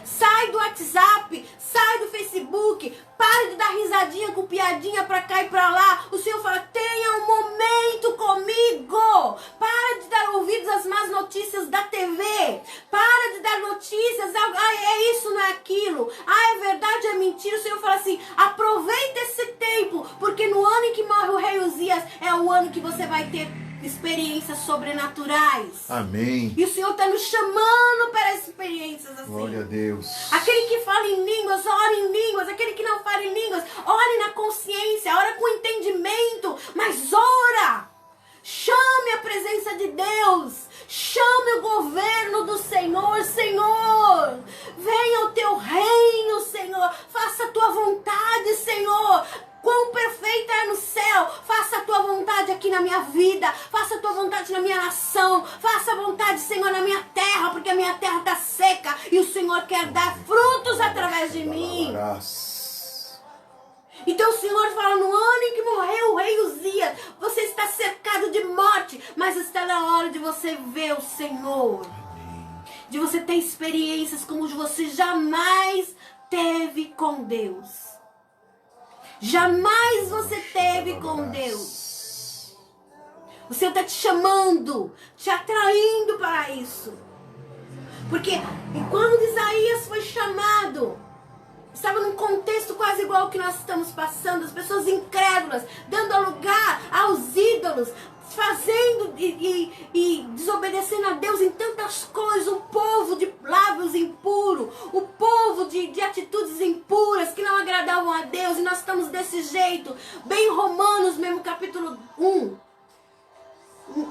Sai do WhatsApp, sai do Facebook, para de dar risadinha com piadinha pra cá e pra lá. O Senhor fala, tenha um momento comigo. Para de dar ouvidos às más notícias da TV. Para de dar notícias, é isso, não é aquilo. É verdade, é mentira. O Senhor fala assim, aproveita esse tempo, porque no ano em que morre o rei Uzias, é o ano que você vai ter experiências sobrenaturais. Amém. E o Senhor está nos chamando para experiências assim. Glória a Deus. Aquele que fala em línguas, ore em línguas. Aquele que não fala em línguas, ore na consciência, ora com entendimento, mas ora. Chame a presença de Deus. Chame o governo do Senhor. Senhor, venha o teu reino, Senhor. Faça a tua vontade, Senhor. Quão perfeita é no céu. Faça a tua vontade aqui na minha vida. Faça a tua vontade na minha nação. Faça a vontade, Senhor, na minha terra, porque a minha terra está seca e o morrerás. Então o Senhor fala, no ano em que morreu o rei Uzias, você está cercado de morte, mas está na hora de você ver o Senhor. Amém. De você ter experiências como você jamais teve com Deus. Jamais você teve com Deus. O Senhor está te chamando, te atraindo para isso. Porque quando Isaías foi chamado, estava num contexto quase igual ao que nós estamos passando, as pessoas incrédulas, dando lugar aos ídolos, fazendo e desobedecendo a Deus em tantas coisas, um povo de lábios impuros, o povo de atitudes impuras que não agradavam a Deus, e nós estamos desse jeito, bem Romanos mesmo, capítulo 1.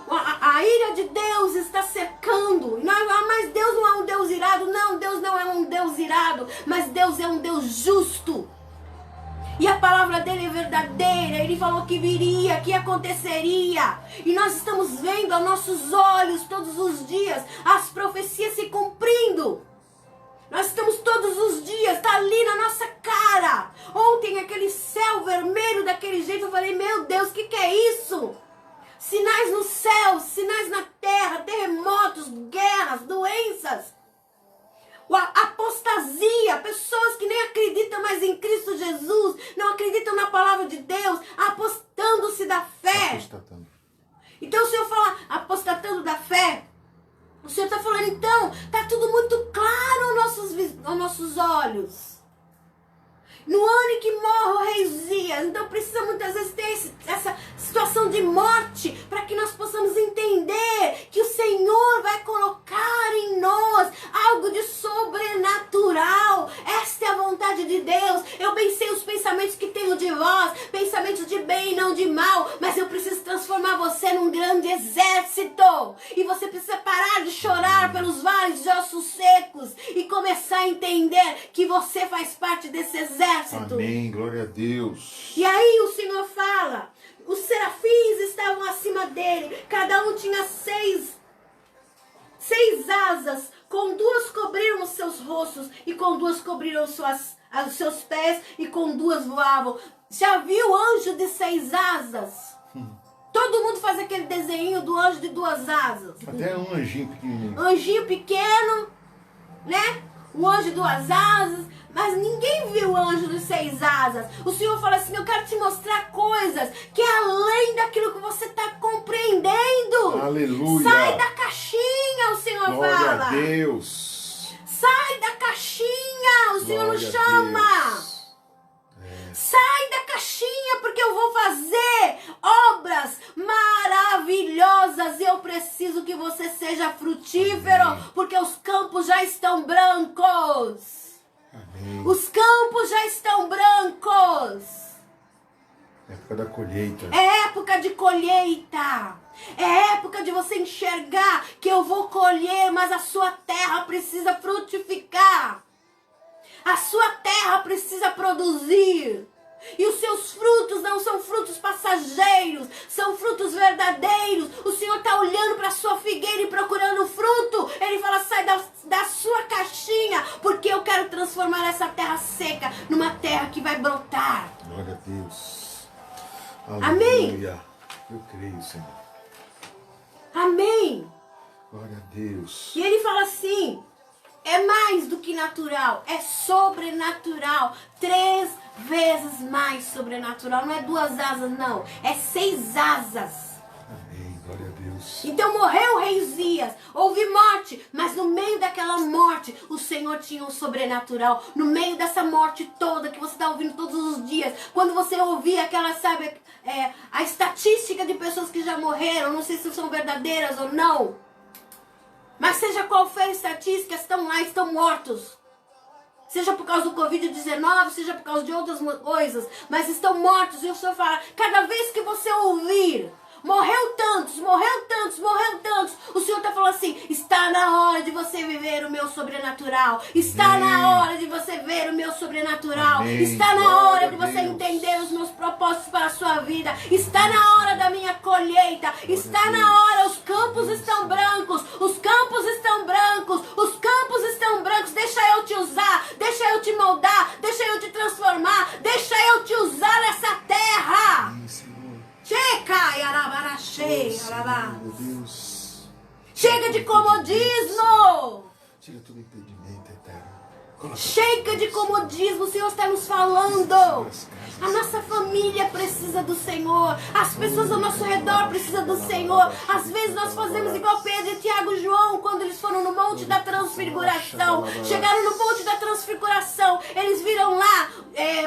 A ira de Deus está cercando. Mas Deus não é um Deus irado. Não, Deus não é um Deus irado, mas Deus é um Deus justo. E a palavra dele é verdadeira. Ele falou que viria, que aconteceria. E nós estamos vendo aos nossos olhos todos os dias as profecias se cumprindo. Nós estamos todos os dias, está ali na nossa cara. Ontem aquele céu vermelho daquele jeito, eu falei, meu Deus, o que é isso? Sinais no céu, sinais na terra, terremotos, guerras, doenças, apostasia, pessoas que nem acreditam mais em Cristo Jesus, não acreditam na palavra de Deus, apostando-se da fé. Apostatando. Então o Senhor fala, apostatando da fé, o Senhor está falando, então, está tudo muito claro aos nossos olhos. No ano em que morre o rei Uzias, então precisa muitas vezes ter essa situação de morte para que nós possamos entender que o Senhor vai colocar em nós algo de sobrenatural. Esta é a vontade de Deus. Eu bem sei os pensamentos que tenho de vós, pensamentos de bem e não de mal, mas eu preciso transformar você num grande exército. E você precisa parar de chorar pelos vales de ossos secos e começar a entender que você faz parte desse exército. Amém, glória a Deus. E aí o Senhor fala, os serafins estavam acima dele, cada um tinha seis asas, com duas cobriram os seus rostos, e com duas cobriram os seus pés, e com duas voavam. Já viu anjo de 6 asas? Todo mundo faz aquele desenho do anjo de 2 asas. Até um anjinho pequenininho. Anjinho pequeno, né? O anjo de 2 asas. Mas ninguém viu o anjo de 6 asas. O Senhor fala assim, eu quero te mostrar coisas que é além daquilo que você está compreendendo. Aleluia. Sai da caixinha, o Senhor Glória fala. a Deus. Sai da caixinha, o Senhor nos Glória a chama. Deus. Sai da caixinha, porque eu vou fazer obras maravilhosas. E eu preciso que você seja frutífero, Amém. porque os campos já estão brancos. Amém. Os campos já estão brancos. Época da colheita. É época de colheita. É época de você enxergar que eu vou colher, mas a sua terra precisa frutificar. A sua terra precisa produzir. E os seus frutos não são frutos passageiros, são frutos verdadeiros. O Senhor está olhando para a sua figueira e procurando fruto. Ele fala, sai da sua caixinha, porque eu quero transformar essa terra seca numa terra que vai brotar. Glória a Deus. Amém. Aleluia. Eu creio, Senhor. Amém. Glória a Deus. E ele fala assim, é mais do que natural, é sobrenatural. 3 vezes mais sobrenatural. Não é 2 asas, não. É 6 asas. Amém, glória a Deus. Então morreu o rei Uzias, houve morte, mas no meio daquela morte, o Senhor tinha um sobrenatural. No meio dessa morte toda que você está ouvindo todos os dias, quando você ouvir aquela, sabe, a estatística de pessoas que já morreram, não sei se são verdadeiras ou não, mas seja qual for a estatística, estão lá, estão mortos. Seja por causa do Covid-19, seja por causa de outras coisas, mas estão mortos. E o Senhor fala, cada vez que você ouvir, morreu tantos, morreu tantos, morreu tantos, o Senhor está falando assim, está na hora de você viver o meu sobrenatural. Está Amém. na hora de você ver o meu sobrenatural. Amém. Está na Glória hora a de você Deus. entender os meus propósitos para a sua vida. Está na hora da minha colheita. Está a na Deus. hora, os campos estão brancos. Os campos estão brancos. Os campos estão brancos. Deixa eu te usar, deixa eu te moldar, deixa eu te Meu Deus. Chega de comodismo. Tira todo impedimento, eterno. Chega de comodismo, o Senhor está nos falando. A nossa família precisa do Senhor. As pessoas ao nosso redor precisam do Senhor. Às vezes nós fazemos igual Pedro, Tiago e João, quando eles foram no Monte da Transfiguração. Chegaram no Monte da Transfiguração. Eles viram lá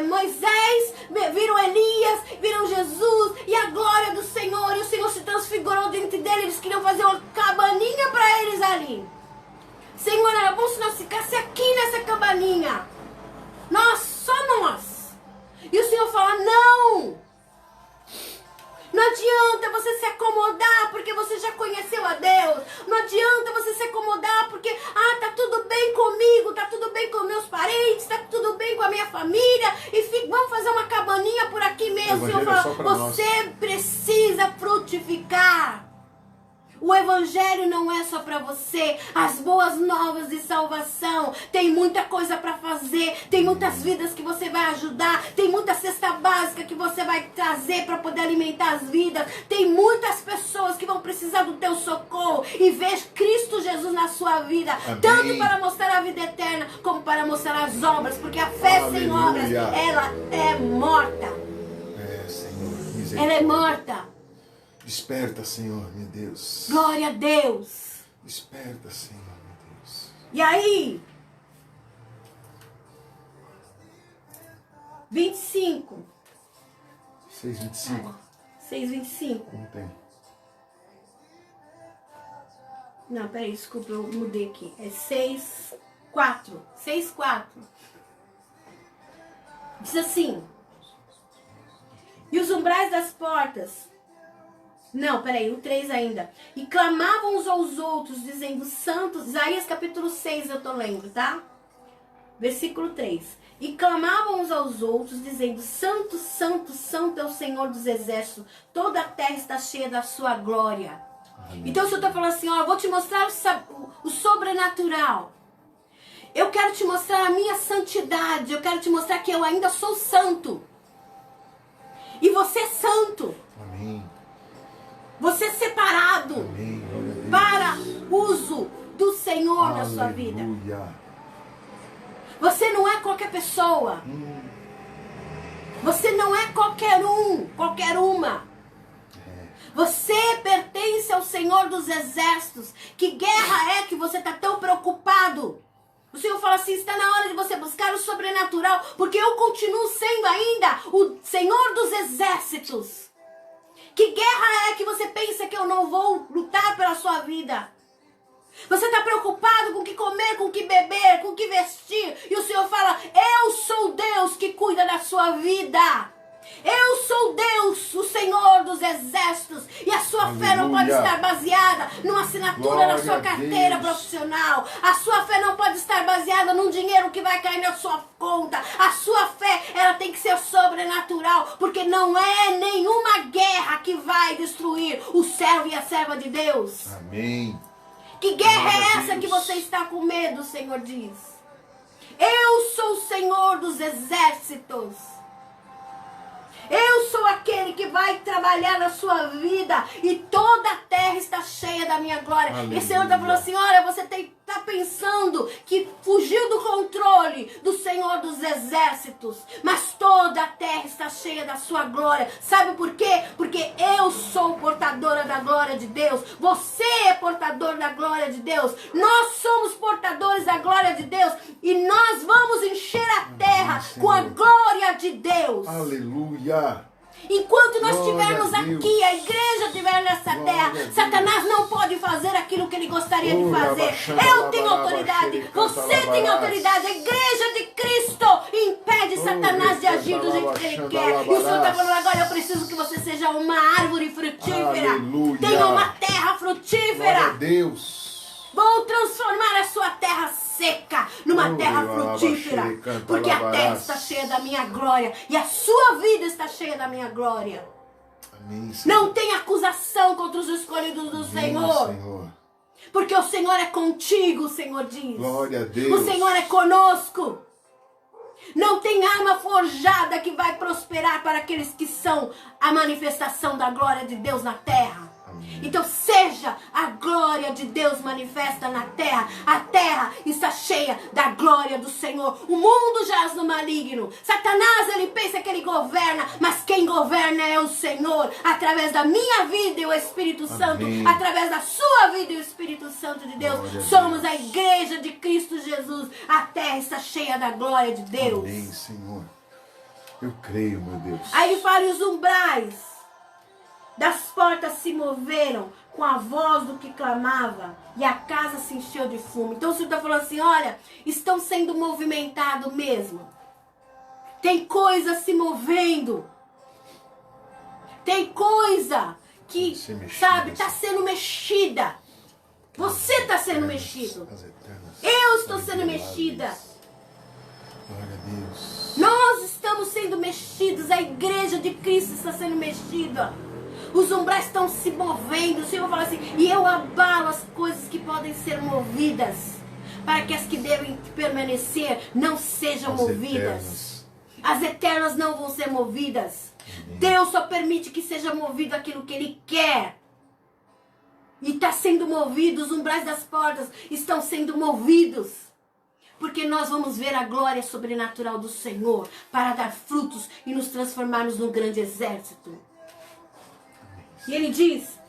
Moisés, viram Elias, viram Jesus e a glória do Senhor. E o Senhor se transfigurou dentro dele. Eles queriam fazer uma cabaninha para eles ali. Senhor, era bom se nós ficasse aqui nessa cabaninha. Só nós. E o Senhor fala, não. Não adianta você se acomodar porque você já conheceu a Deus. Não adianta você se acomodar porque, tá tudo bem comigo, tá tudo bem com meus parentes, tá tudo bem com a minha família. E vamos fazer uma cabaninha por aqui mesmo. O Senhor fala, você precisa frutificar. O Evangelho não é só para você. As boas novas de salvação. Tem muita coisa para fazer. Tem muitas vidas que você vai ajudar. Tem muita cesta básica que você vai trazer para poder alimentar as vidas. Tem muitas pessoas que vão precisar do teu socorro. E ver Cristo Jesus na sua vida. Amém. Tanto para mostrar a vida eterna, como para mostrar as obras. Porque a fé sem obras, ela é morta. Senhor, misericórdia. Ela é morta. Desperta, Senhor, meu Deus. Glória a Deus. Desperta, Senhor, meu Deus. E aí? 25. 6:25. 6:25. Não tem. Não, peraí, desculpa, eu mudei aqui. É 6:4. 6:4. Diz assim. E os umbrais das portas... Não, peraí, o 3 ainda. E clamavam uns aos outros, dizendo, santos... Isaías capítulo 6 eu tô lendo, tá? Versículo 3. E clamavam uns aos outros, dizendo, santo, santo, santo é o Senhor dos exércitos. Toda a terra está cheia da sua glória. Amém. Então o Senhor está falando assim, eu vou te mostrar o sobrenatural. Eu quero te mostrar a minha santidade. Eu quero te mostrar que eu ainda sou santo. E você é santo. Amém. Você é separado. Amém. Para uso do Senhor na sua vida. Você não é qualquer pessoa. Você não é qualquer um, qualquer uma. Você pertence ao Senhor dos exércitos. Que guerra é que você está tão preocupado? O Senhor fala assim, está na hora de você buscar o sobrenatural, porque eu continuo sendo ainda o Senhor dos exércitos. Que guerra é que você pensa que eu não vou lutar pela sua vida? Você está preocupado com o que comer, com o que beber, com o que vestir. E o Senhor fala, eu sou Deus que cuida da sua vida. Eu sou Deus, o Senhor dos exércitos. E a sua fé não pode estar baseada numa assinatura na sua carteira profissional. A sua fé não pode estar baseada num dinheiro que vai cair na sua conta. A sua fé, ela tem que ser sobrenatural. Porque não é nenhuma guerra que vai destruir o servo e a serva de Deus. Amém. Que guerra é essa que você está com medo, o Senhor diz? Eu sou o Senhor dos exércitos. Eu sou aquele que vai trabalhar na sua vida e toda a terra está cheia da minha glória. Aleluia. E o Senhor está falando assim, olha, você está pensando que fugiu do controle do Senhor dos exércitos, mas toda a terra está cheia da sua glória. Sabe por quê? Porque eu sou portadora da glória de Deus. Você é portador da glória de Deus. Nós somos portadores da glória de Deus e nós vamos encher a terra com a glória de Deus. Aleluia. Enquanto nós estivermos aqui, a igreja estiver nessa terra, Satanás não pode fazer aquilo que ele gostaria de fazer. Eu tenho autoridade, você tem autoridade. A igreja de Cristo impede Satanás de agir do jeito que ele quer. E o Senhor está falando agora, eu preciso que você seja uma árvore frutífera. Tenha uma terra frutífera. Glória a Deus. Vou transformar a sua terra seca numa terra frutífera. Porque a terra está cheia da minha glória. E a sua vida está cheia da minha glória. Amém, não tem acusação contra os escolhidos do Senhor. Porque o Senhor é contigo, o Senhor diz. Glória a Deus. O Senhor é conosco. Não tem arma forjada que vai prosperar para aqueles que são a manifestação da glória de Deus na terra. Então seja a glória de Deus manifesta na terra. A terra está cheia da glória do Senhor. O mundo jaz no maligno. Satanás, ele pensa que ele governa, mas quem governa é o Senhor. Através da minha vida e o Espírito Santo, através da sua vida e o Espírito Santo de Deus, somos a igreja de Cristo Jesus. A terra está cheia da glória de Deus. Amém, Senhor. Eu creio, meu Deus. Aí ele fala, e os umbrais das portas se moveram com a voz do que clamava, e a casa se encheu de fumo. Então o Senhor está falando assim, olha, estão sendo movimentados mesmo. Tem coisa se movendo. Tem coisa que, sabe, está sendo mexida. Você está sendo mexido. Eu estou sendo mexida. Glória a Deus. Nós estamos sendo mexidos. A igreja de Cristo está sendo mexida. Os umbrais estão se movendo. O Senhor fala assim, e eu abalo as coisas que podem ser movidas, para que as que devem permanecer não sejam movidas. As eternas não vão ser movidas. Deus só permite que seja movido aquilo que Ele quer. E está sendo movido, os umbrais das portas estão sendo movidos. Porque nós vamos ver a glória sobrenatural do Senhor para dar frutos e nos transformarmos num grande exército. E Ele diz,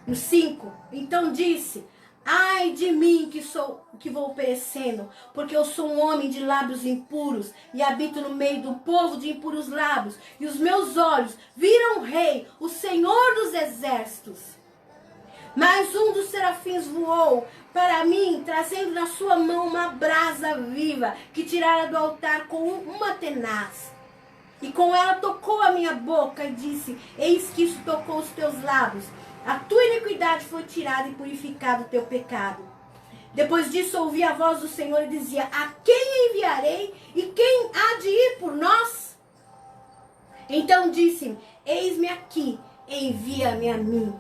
no 5, então disse, ai de mim que vou perecendo, porque eu sou um homem de lábios impuros e habito no meio do povo de impuros lábios, e os meus olhos viram o Rei, o Senhor dos exércitos. Mas um dos serafins voou para mim, trazendo na sua mão uma brasa viva, que tirara do altar com uma tenaz. E com ela tocou a minha boca e disse, eis que isso tocou os teus lábios. A tua iniquidade foi tirada e purificado o teu pecado. Depois disso ouvi a voz do Senhor e dizia, a quem enviarei e quem há de ir por nós? Então disse-me, eis-me aqui, envia-me a mim.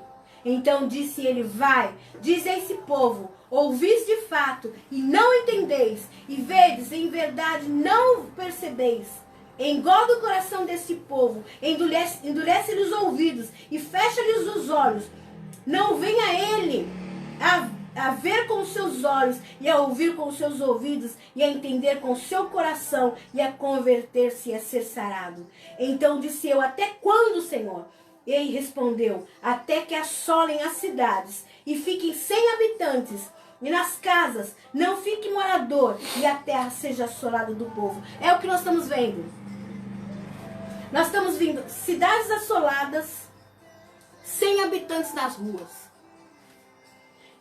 Então disse ele, vai, diz a esse povo, ouvis de fato e não entendeis, e vedes em verdade não percebeis. Engolda o coração desse povo, endurece-lhes os ouvidos e fecha-lhes os olhos. Não venha ele a ver com os seus olhos e a ouvir com os seus ouvidos e a entender com o seu coração e a converter-se e a ser sarado. Então disse eu, até quando, Senhor? Ele respondeu, até que assolem as cidades e fiquem sem habitantes, e nas casas não fique morador, e a terra seja assolada do povo. É o que nós estamos vendo. Nós estamos vendo cidades assoladas, sem habitantes nas ruas.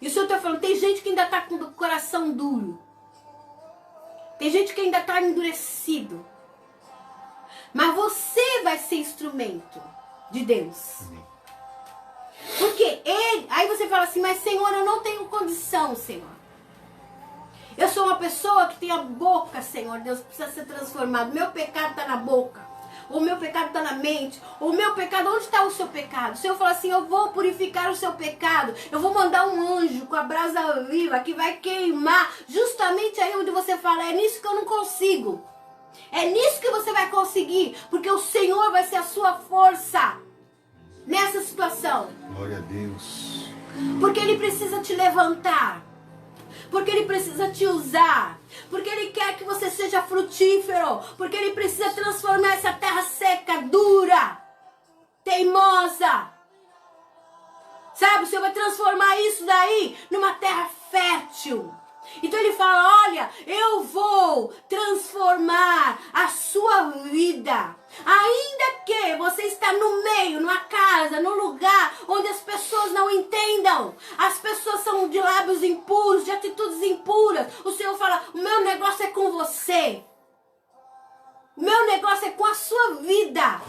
E o Senhor está falando, tem gente que ainda está com o coração duro. Tem gente que ainda está endurecido. Mas você vai ser instrumento de Deus. Porque Ele... Aí você fala assim, mas Senhor, eu não tenho condição, Senhor. Eu sou uma pessoa que tem a boca, Senhor. Deus precisa ser transformado. Meu pecado está na boca. O meu pecado está na mente. O meu pecado, onde está o seu pecado? O Senhor fala assim, eu vou purificar o seu pecado. Eu vou mandar um anjo com a brasa viva que vai queimar justamente aí onde você fala, é nisso que eu não consigo. É nisso que você vai conseguir, porque o Senhor vai ser a sua força nessa situação. Glória a Deus. Porque Ele precisa te levantar. Porque Ele precisa te usar. Porque Ele quer que você seja frutífero. Porque Ele precisa transformar essa terra seca, dura, teimosa. Sabe, o Senhor vai transformar isso daí numa terra fértil. Então Ele fala, olha, eu vou transformar a sua vida. Ainda que você está no meio, numa casa, num lugar onde as pessoas não entendam. As pessoas são de lábios impuros, de atitudes impuras. O Senhor fala, o meu negócio é com você. O meu negócio é com a sua vida.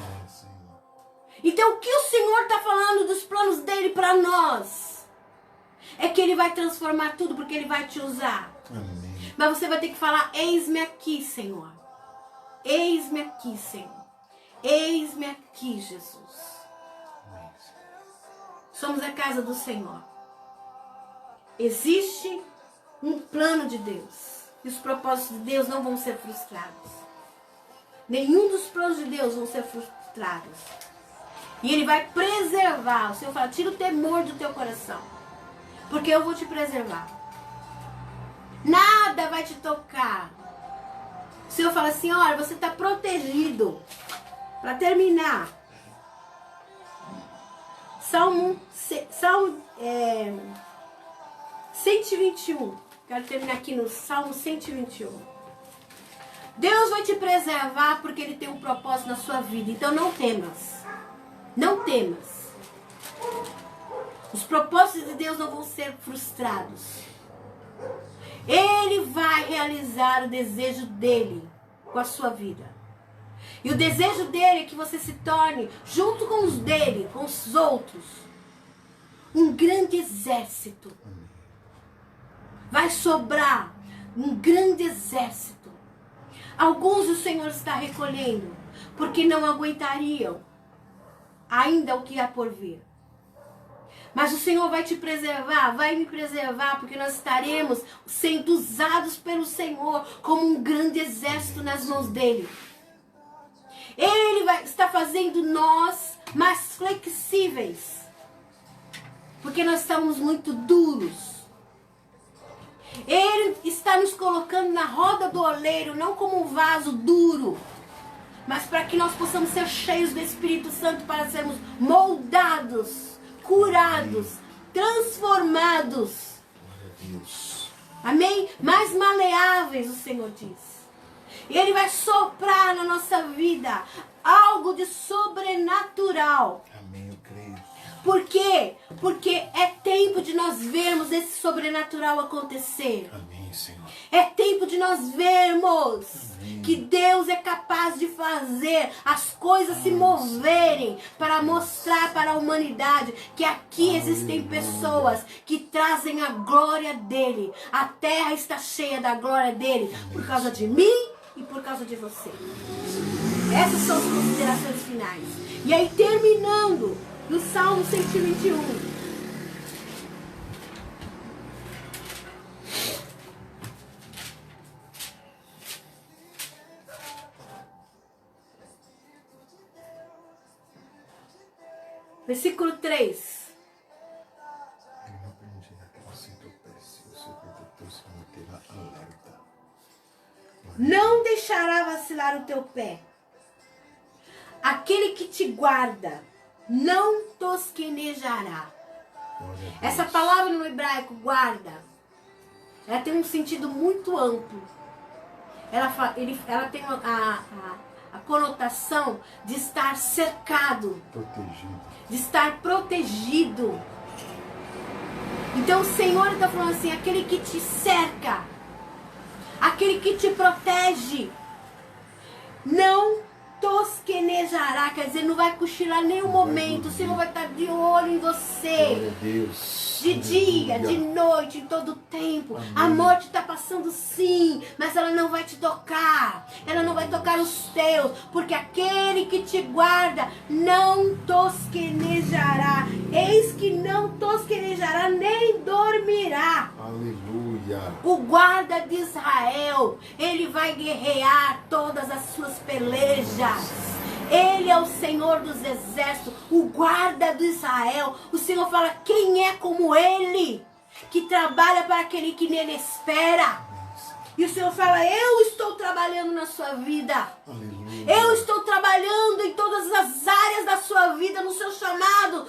Então o que o Senhor está falando dos planos dele para nós? É que Ele vai transformar tudo, porque Ele vai te usar. Amém. Mas você vai ter que falar, eis-me aqui, Senhor. Eis-me aqui, Senhor. Eis-me aqui, Jesus. Amém. Somos a casa do Senhor. Existe um plano de Deus. E os propósitos de Deus não vão ser frustrados. Nenhum dos planos de Deus vão ser frustrados. E Ele vai preservar. O Senhor fala, tira o temor do teu coração. Porque eu vou te preservar. Nada vai te tocar. O Senhor fala assim, olha, você está protegido. Para terminar. Salmo 121. Quero terminar aqui no Salmo 121. Deus vai te preservar porque Ele tem um propósito na sua vida. Então não temas. Não temas. Os propósitos de Deus não vão ser frustrados. Ele vai realizar o desejo dele com a sua vida. E o desejo dele é que você se torne, junto com os dele, com os outros, um grande exército. Vai sobrar um grande exército. Alguns o Senhor está recolhendo, porque não aguentariam ainda o que há por vir. Mas o Senhor vai te preservar, vai me preservar, porque nós estaremos sendo usados pelo Senhor como um grande exército nas mãos dele. Ele está fazendo nós mais flexíveis, porque nós estamos muito duros. Ele está nos colocando na roda do oleiro, não como um vaso duro, mas para que nós possamos ser cheios do Espírito Santo para sermos moldados, curados, transformados. Amém? Mais maleáveis, o Senhor diz. E Ele vai soprar na nossa vida algo de sobrenatural. Amém, eu creio. Por quê? Porque é tempo de nós vermos esse sobrenatural acontecer. Amém, Senhor. É tempo de nós vermos que Deus é capaz de fazer as coisas se moverem para mostrar para a humanidade que aqui existem pessoas que trazem a glória dele. A terra está cheia da glória dele por causa de mim e por causa de você. Essas são as considerações finais. E aí, terminando no Salmo 121. Versículo 3. Não deixará vacilar o teu pé. Aquele que te guarda não tosquenejará. Essa palavra no hebraico, guarda, ela tem um sentido muito amplo. Ela tem a conotação de estar cercado, Protegido. de estar protegido. Então o Senhor está falando assim, aquele que te cerca, aquele que te protege, não tosquenejará, quer dizer, não vai cochilar nenhum momento. O Senhor vai estar de olho em você. Glória a Deus. De dia, de noite, em todo tempo. Amém. A morte está passando sim, mas ela não vai te tocar. Ela não vai tocar os teus, porque aquele que te guarda não tosquenejará. Eis que não tosquenejará, nem dormirá. Aleluia. O guarda de Israel, ele vai guerrear todas as suas pelejas. Ele é o Senhor dos exércitos, o guarda de Israel. O Senhor fala, quem é como ele, que trabalha para aquele que nele espera? E o Senhor fala, eu estou trabalhando na sua vida. Aleluia. Eu estou trabalhando em todas as áreas da sua vida, no seu chamado,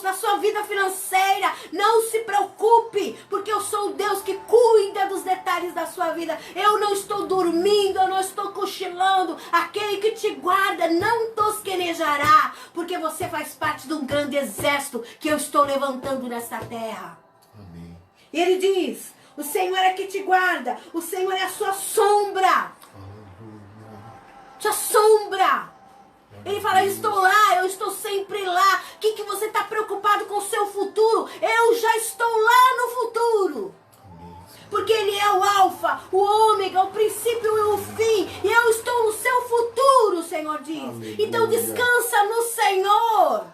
na sua vida financeira. Não se preocupe, porque eu sou o Deus que cuida dos detalhes da sua vida. Eu não estou dormindo, eu não estou cochilando. Aquele que te guarda não tosquenejará, porque você faz parte de um grande exército que eu estou levantando nessa terra. Amém. E ele diz, o Senhor é que te guarda, o Senhor é a sua sombra. Sua sombra. Ele fala, eu estou lá, eu estou sempre lá. O que você está preocupado com o seu futuro? Eu já estou lá no futuro. Porque Ele é o alfa, o ômega, o princípio e o fim. E eu estou no seu futuro, o Senhor diz. Aleluia. Então descansa no Senhor.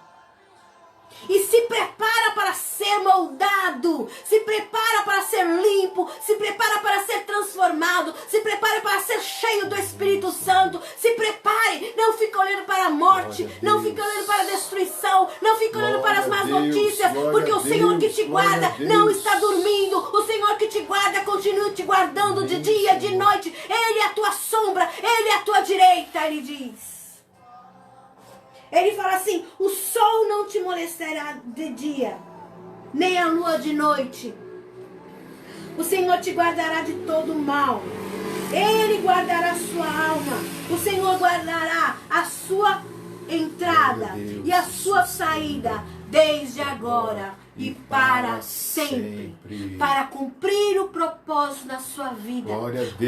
E se prepara para ser moldado lavado, se prepara para ser limpo, se prepara para ser transformado, se prepare para ser cheio do Espírito Santo, se prepare, não fique olhando para a morte, não fique olhando para a destruição, não fique olhando para as más notícias, porque o Senhor que te guarda não está dormindo, o Senhor que te guarda continua te guardando de dia, de noite, Ele é a tua sombra, Ele é a tua direita, Ele diz. Ele fala assim, o sol não te molestará de dia, nem a lua de noite. O Senhor te guardará de todo mal. Ele guardará a sua alma. O Senhor guardará a sua entrada e a sua saída, desde agora e para sempre, para cumprir o propósito na sua vida.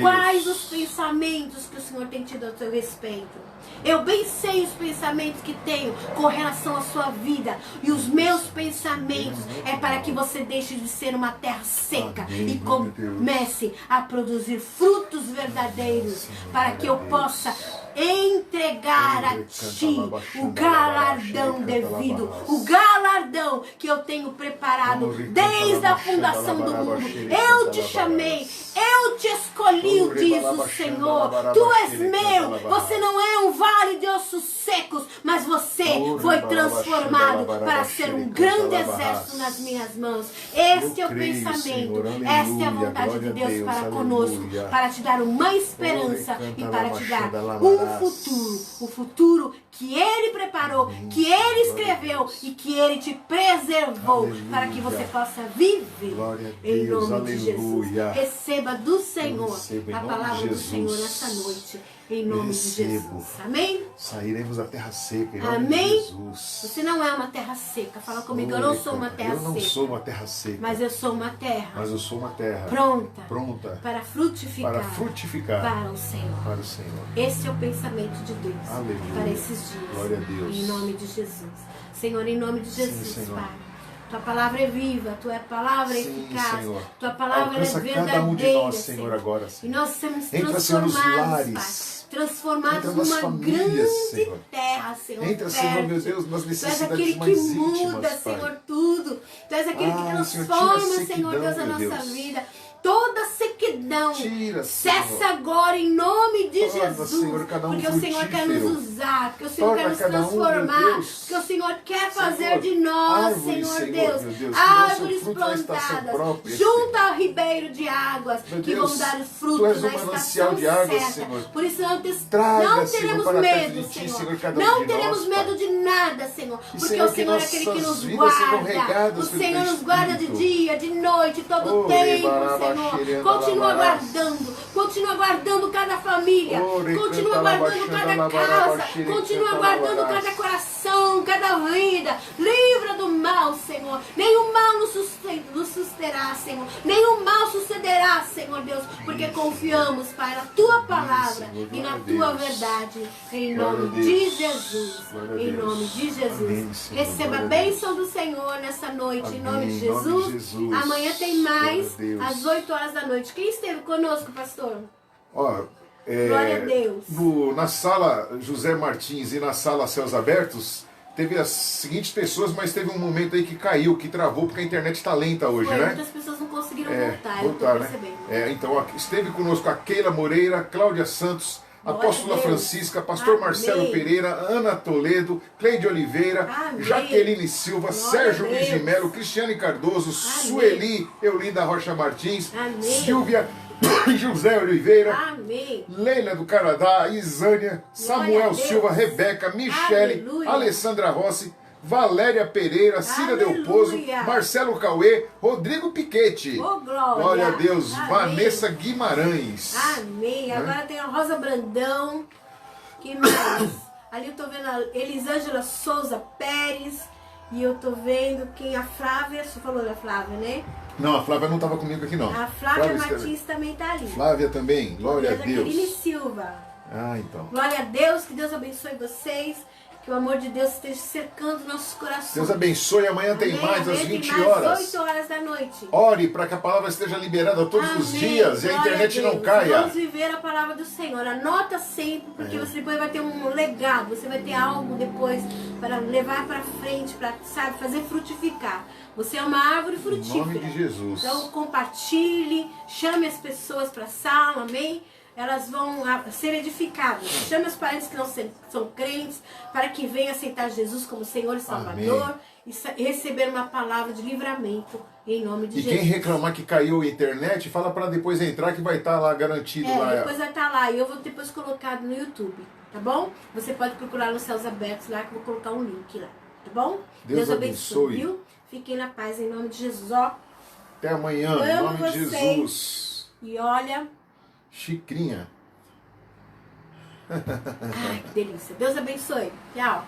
Quais os pensamentos que o Senhor tem tido a seu respeito? Eu bem sei os pensamentos que tenho com relação à sua vida. E os meus pensamentos é para que você deixe de ser uma terra seca e comece a produzir frutos verdadeiros, para que eu possa entregar a ti o galardão devido, o galardão que eu tenho preparado desde a fundação do mundo. Eu te chamei, eu te escolhi, diz o Senhor. Tu és meu, você não é um vale de ossos secos, mas você foi transformado para ser um grande exército nas minhas mãos. Este é o pensamento, esta é a vontade de Deus para conosco, para te dar uma esperança e para te dar um futuro que Ele preparou, que Ele escreveu e que Ele te preservou para que você possa viver em nome de Jesus. Receba do Senhor a palavra do Senhor nessa noite. Em nome de Jesus. Amém? Sairemos da terra seca. Em nome Amém? de Jesus. Você não é uma terra seca. Fala comigo, eu não sou uma terra seca. Eu não sou uma terra seca. Mas eu sou uma terra. Mas eu sou uma terra. Pronta. Para frutificar. Para o Senhor. Para o Senhor. Esse é o pensamento de Deus. Aleluia. Para esses dias. Glória a Deus. Em nome de Jesus. Senhor, em nome de Jesus, Sim, Pai. Tua palavra é viva, Tua palavra é eficaz, Senhor. Tua palavra Alcança é verdadeira, cada um de nós, Senhor, agora, Senhor. E nós somos Entra, Senhor, nos transformados, lares. Pai. Transformados Entra nas numa famílias, grande Senhor. terra, Senhor. Entra, Senhor, meu Deus, nas Tu és necessidades aquele que mais muda, íntimas, Senhor, Pai. tudo. Tu és aquele que Senhor, transforma, tira a Senhor sequidão, Deus, a meu nossa Deus. vida. Toda sequidão Tira, cessa Senhor. agora em nome de Torna, Jesus. Senhor, cada um porque o Senhor quer nos frutífero. usar, porque o Senhor Torna quer nos cada um, transformar, meu Deus. porque o Senhor quer fazer Senhor, de nós, árvores, Senhor Deus, Deus, que dê o seu árvores fruto na estação plantadas própria, junto ao ribeiro de águas, Meu que Deus, vão dar Tu fruto és um na manancial estação de águas, certa. Senhor. Por isso Traga, não Senhor, teremos para perto medo, de Ti, Senhor. Senhor, cada um Não de teremos nós, medo Pai. de nada, Senhor. E, Porque Senhor, o Senhor é aquele que nossas nos vidas sejam guarda. regadas O pelo Senhor Teu nos guarda de Espírito. dia, de noite, todo o tempo, Senhor. Continua guardando cada família. Continua guardando cada casa. Continua guardando cada coração, cada vida. Livra do mal, Senhor. Nenhum mal nos susterá, Senhor. Nenhum mal sucederá, Senhor Deus. Porque confiamos, Pai, na Tua palavra e na Tua verdade. Em nome de Jesus. Em nome de Jesus. Receba a bênção do Senhor nessa noite. Em nome de Jesus. Amanhã tem mais às 8 horas da noite. Quem esteve conosco, pastor? Ó, Glória a Deus. Na sala José Martins e na sala Céus Abertos, teve as seguintes pessoas, mas teve um momento aí que caiu, que travou, porque a internet está lenta hoje, né? Muitas pessoas não conseguiram voltar, eu tô né? percebendo. Então, esteve conosco a Keila Moreira, Cláudia Santos, Apóstola Francisca, Pastor Amém. Marcelo Pereira, Ana Toledo, Cleide Oliveira, Amém. Jaqueline Silva, Glória Sérgio a Deus. Luiz de Melo, Cristiane Cardoso, Sueli, Eulinda Rocha Martins, Amém. Silvia José Oliveira, Amém. Leila do Canadá, Isânia, Samuel a Deus. Silva, Rebeca, Michele, Aleluia. Alessandra Rossi, Valéria Pereira, Cida Del Pozo, Aleluia. Marcelo Cauê, Rodrigo Piquete. Oh, glória. Glória a Deus. Amém. Vanessa Guimarães. Amém. Agora tem a Rosa Brandão. Que mais? Ali eu tô vendo a Elisângela Souza Pérez. E eu tô vendo quem? A Flávia. Você falou da Flávia, né? Não, a Flávia não estava comigo aqui, não. A Flávia esteve- Martins também tá ali. Flávia também. Glória a Jaqueline Deus. Silva. Ah, então. Glória a Deus, que Deus abençoe vocês. Que o amor de Deus esteja cercando nossos corações. Deus abençoe. Amanhã tem Amém. mais às Amanhã 20 tem mais horas. 8 horas da noite. Ore para que a palavra esteja liberada todos os Amém. dias e a Glória internet não Deus. caia. Vamos viver a palavra do Senhor. Anota sempre, porque você depois vai ter um legado. Você vai ter algo depois para levar para frente, para, sabe, fazer frutificar. Você é uma árvore frutífera. Em nome de Jesus. Então compartilhe, chame as pessoas para a sala, amém? Elas vão ser edificadas. Chame os parentes que não são crentes para que venham aceitar Jesus como Senhor e Salvador e receber uma palavra de livramento em nome de Jesus. E quem reclamar que caiu a internet, fala para depois entrar que vai estar lá garantido. Lá. Depois vai estar lá e eu vou depois colocado no YouTube, tá bom? Você pode procurar nos Céus Abertos lá que eu vou colocar um link lá, tá bom? Deus abençoe. Viu? Fiquem na paz em nome de Jesus, ó. Até amanhã, em Amo nome de vocês. Jesus. E olha... Xicrinha. Ai, que delícia. Deus abençoe. Tchau.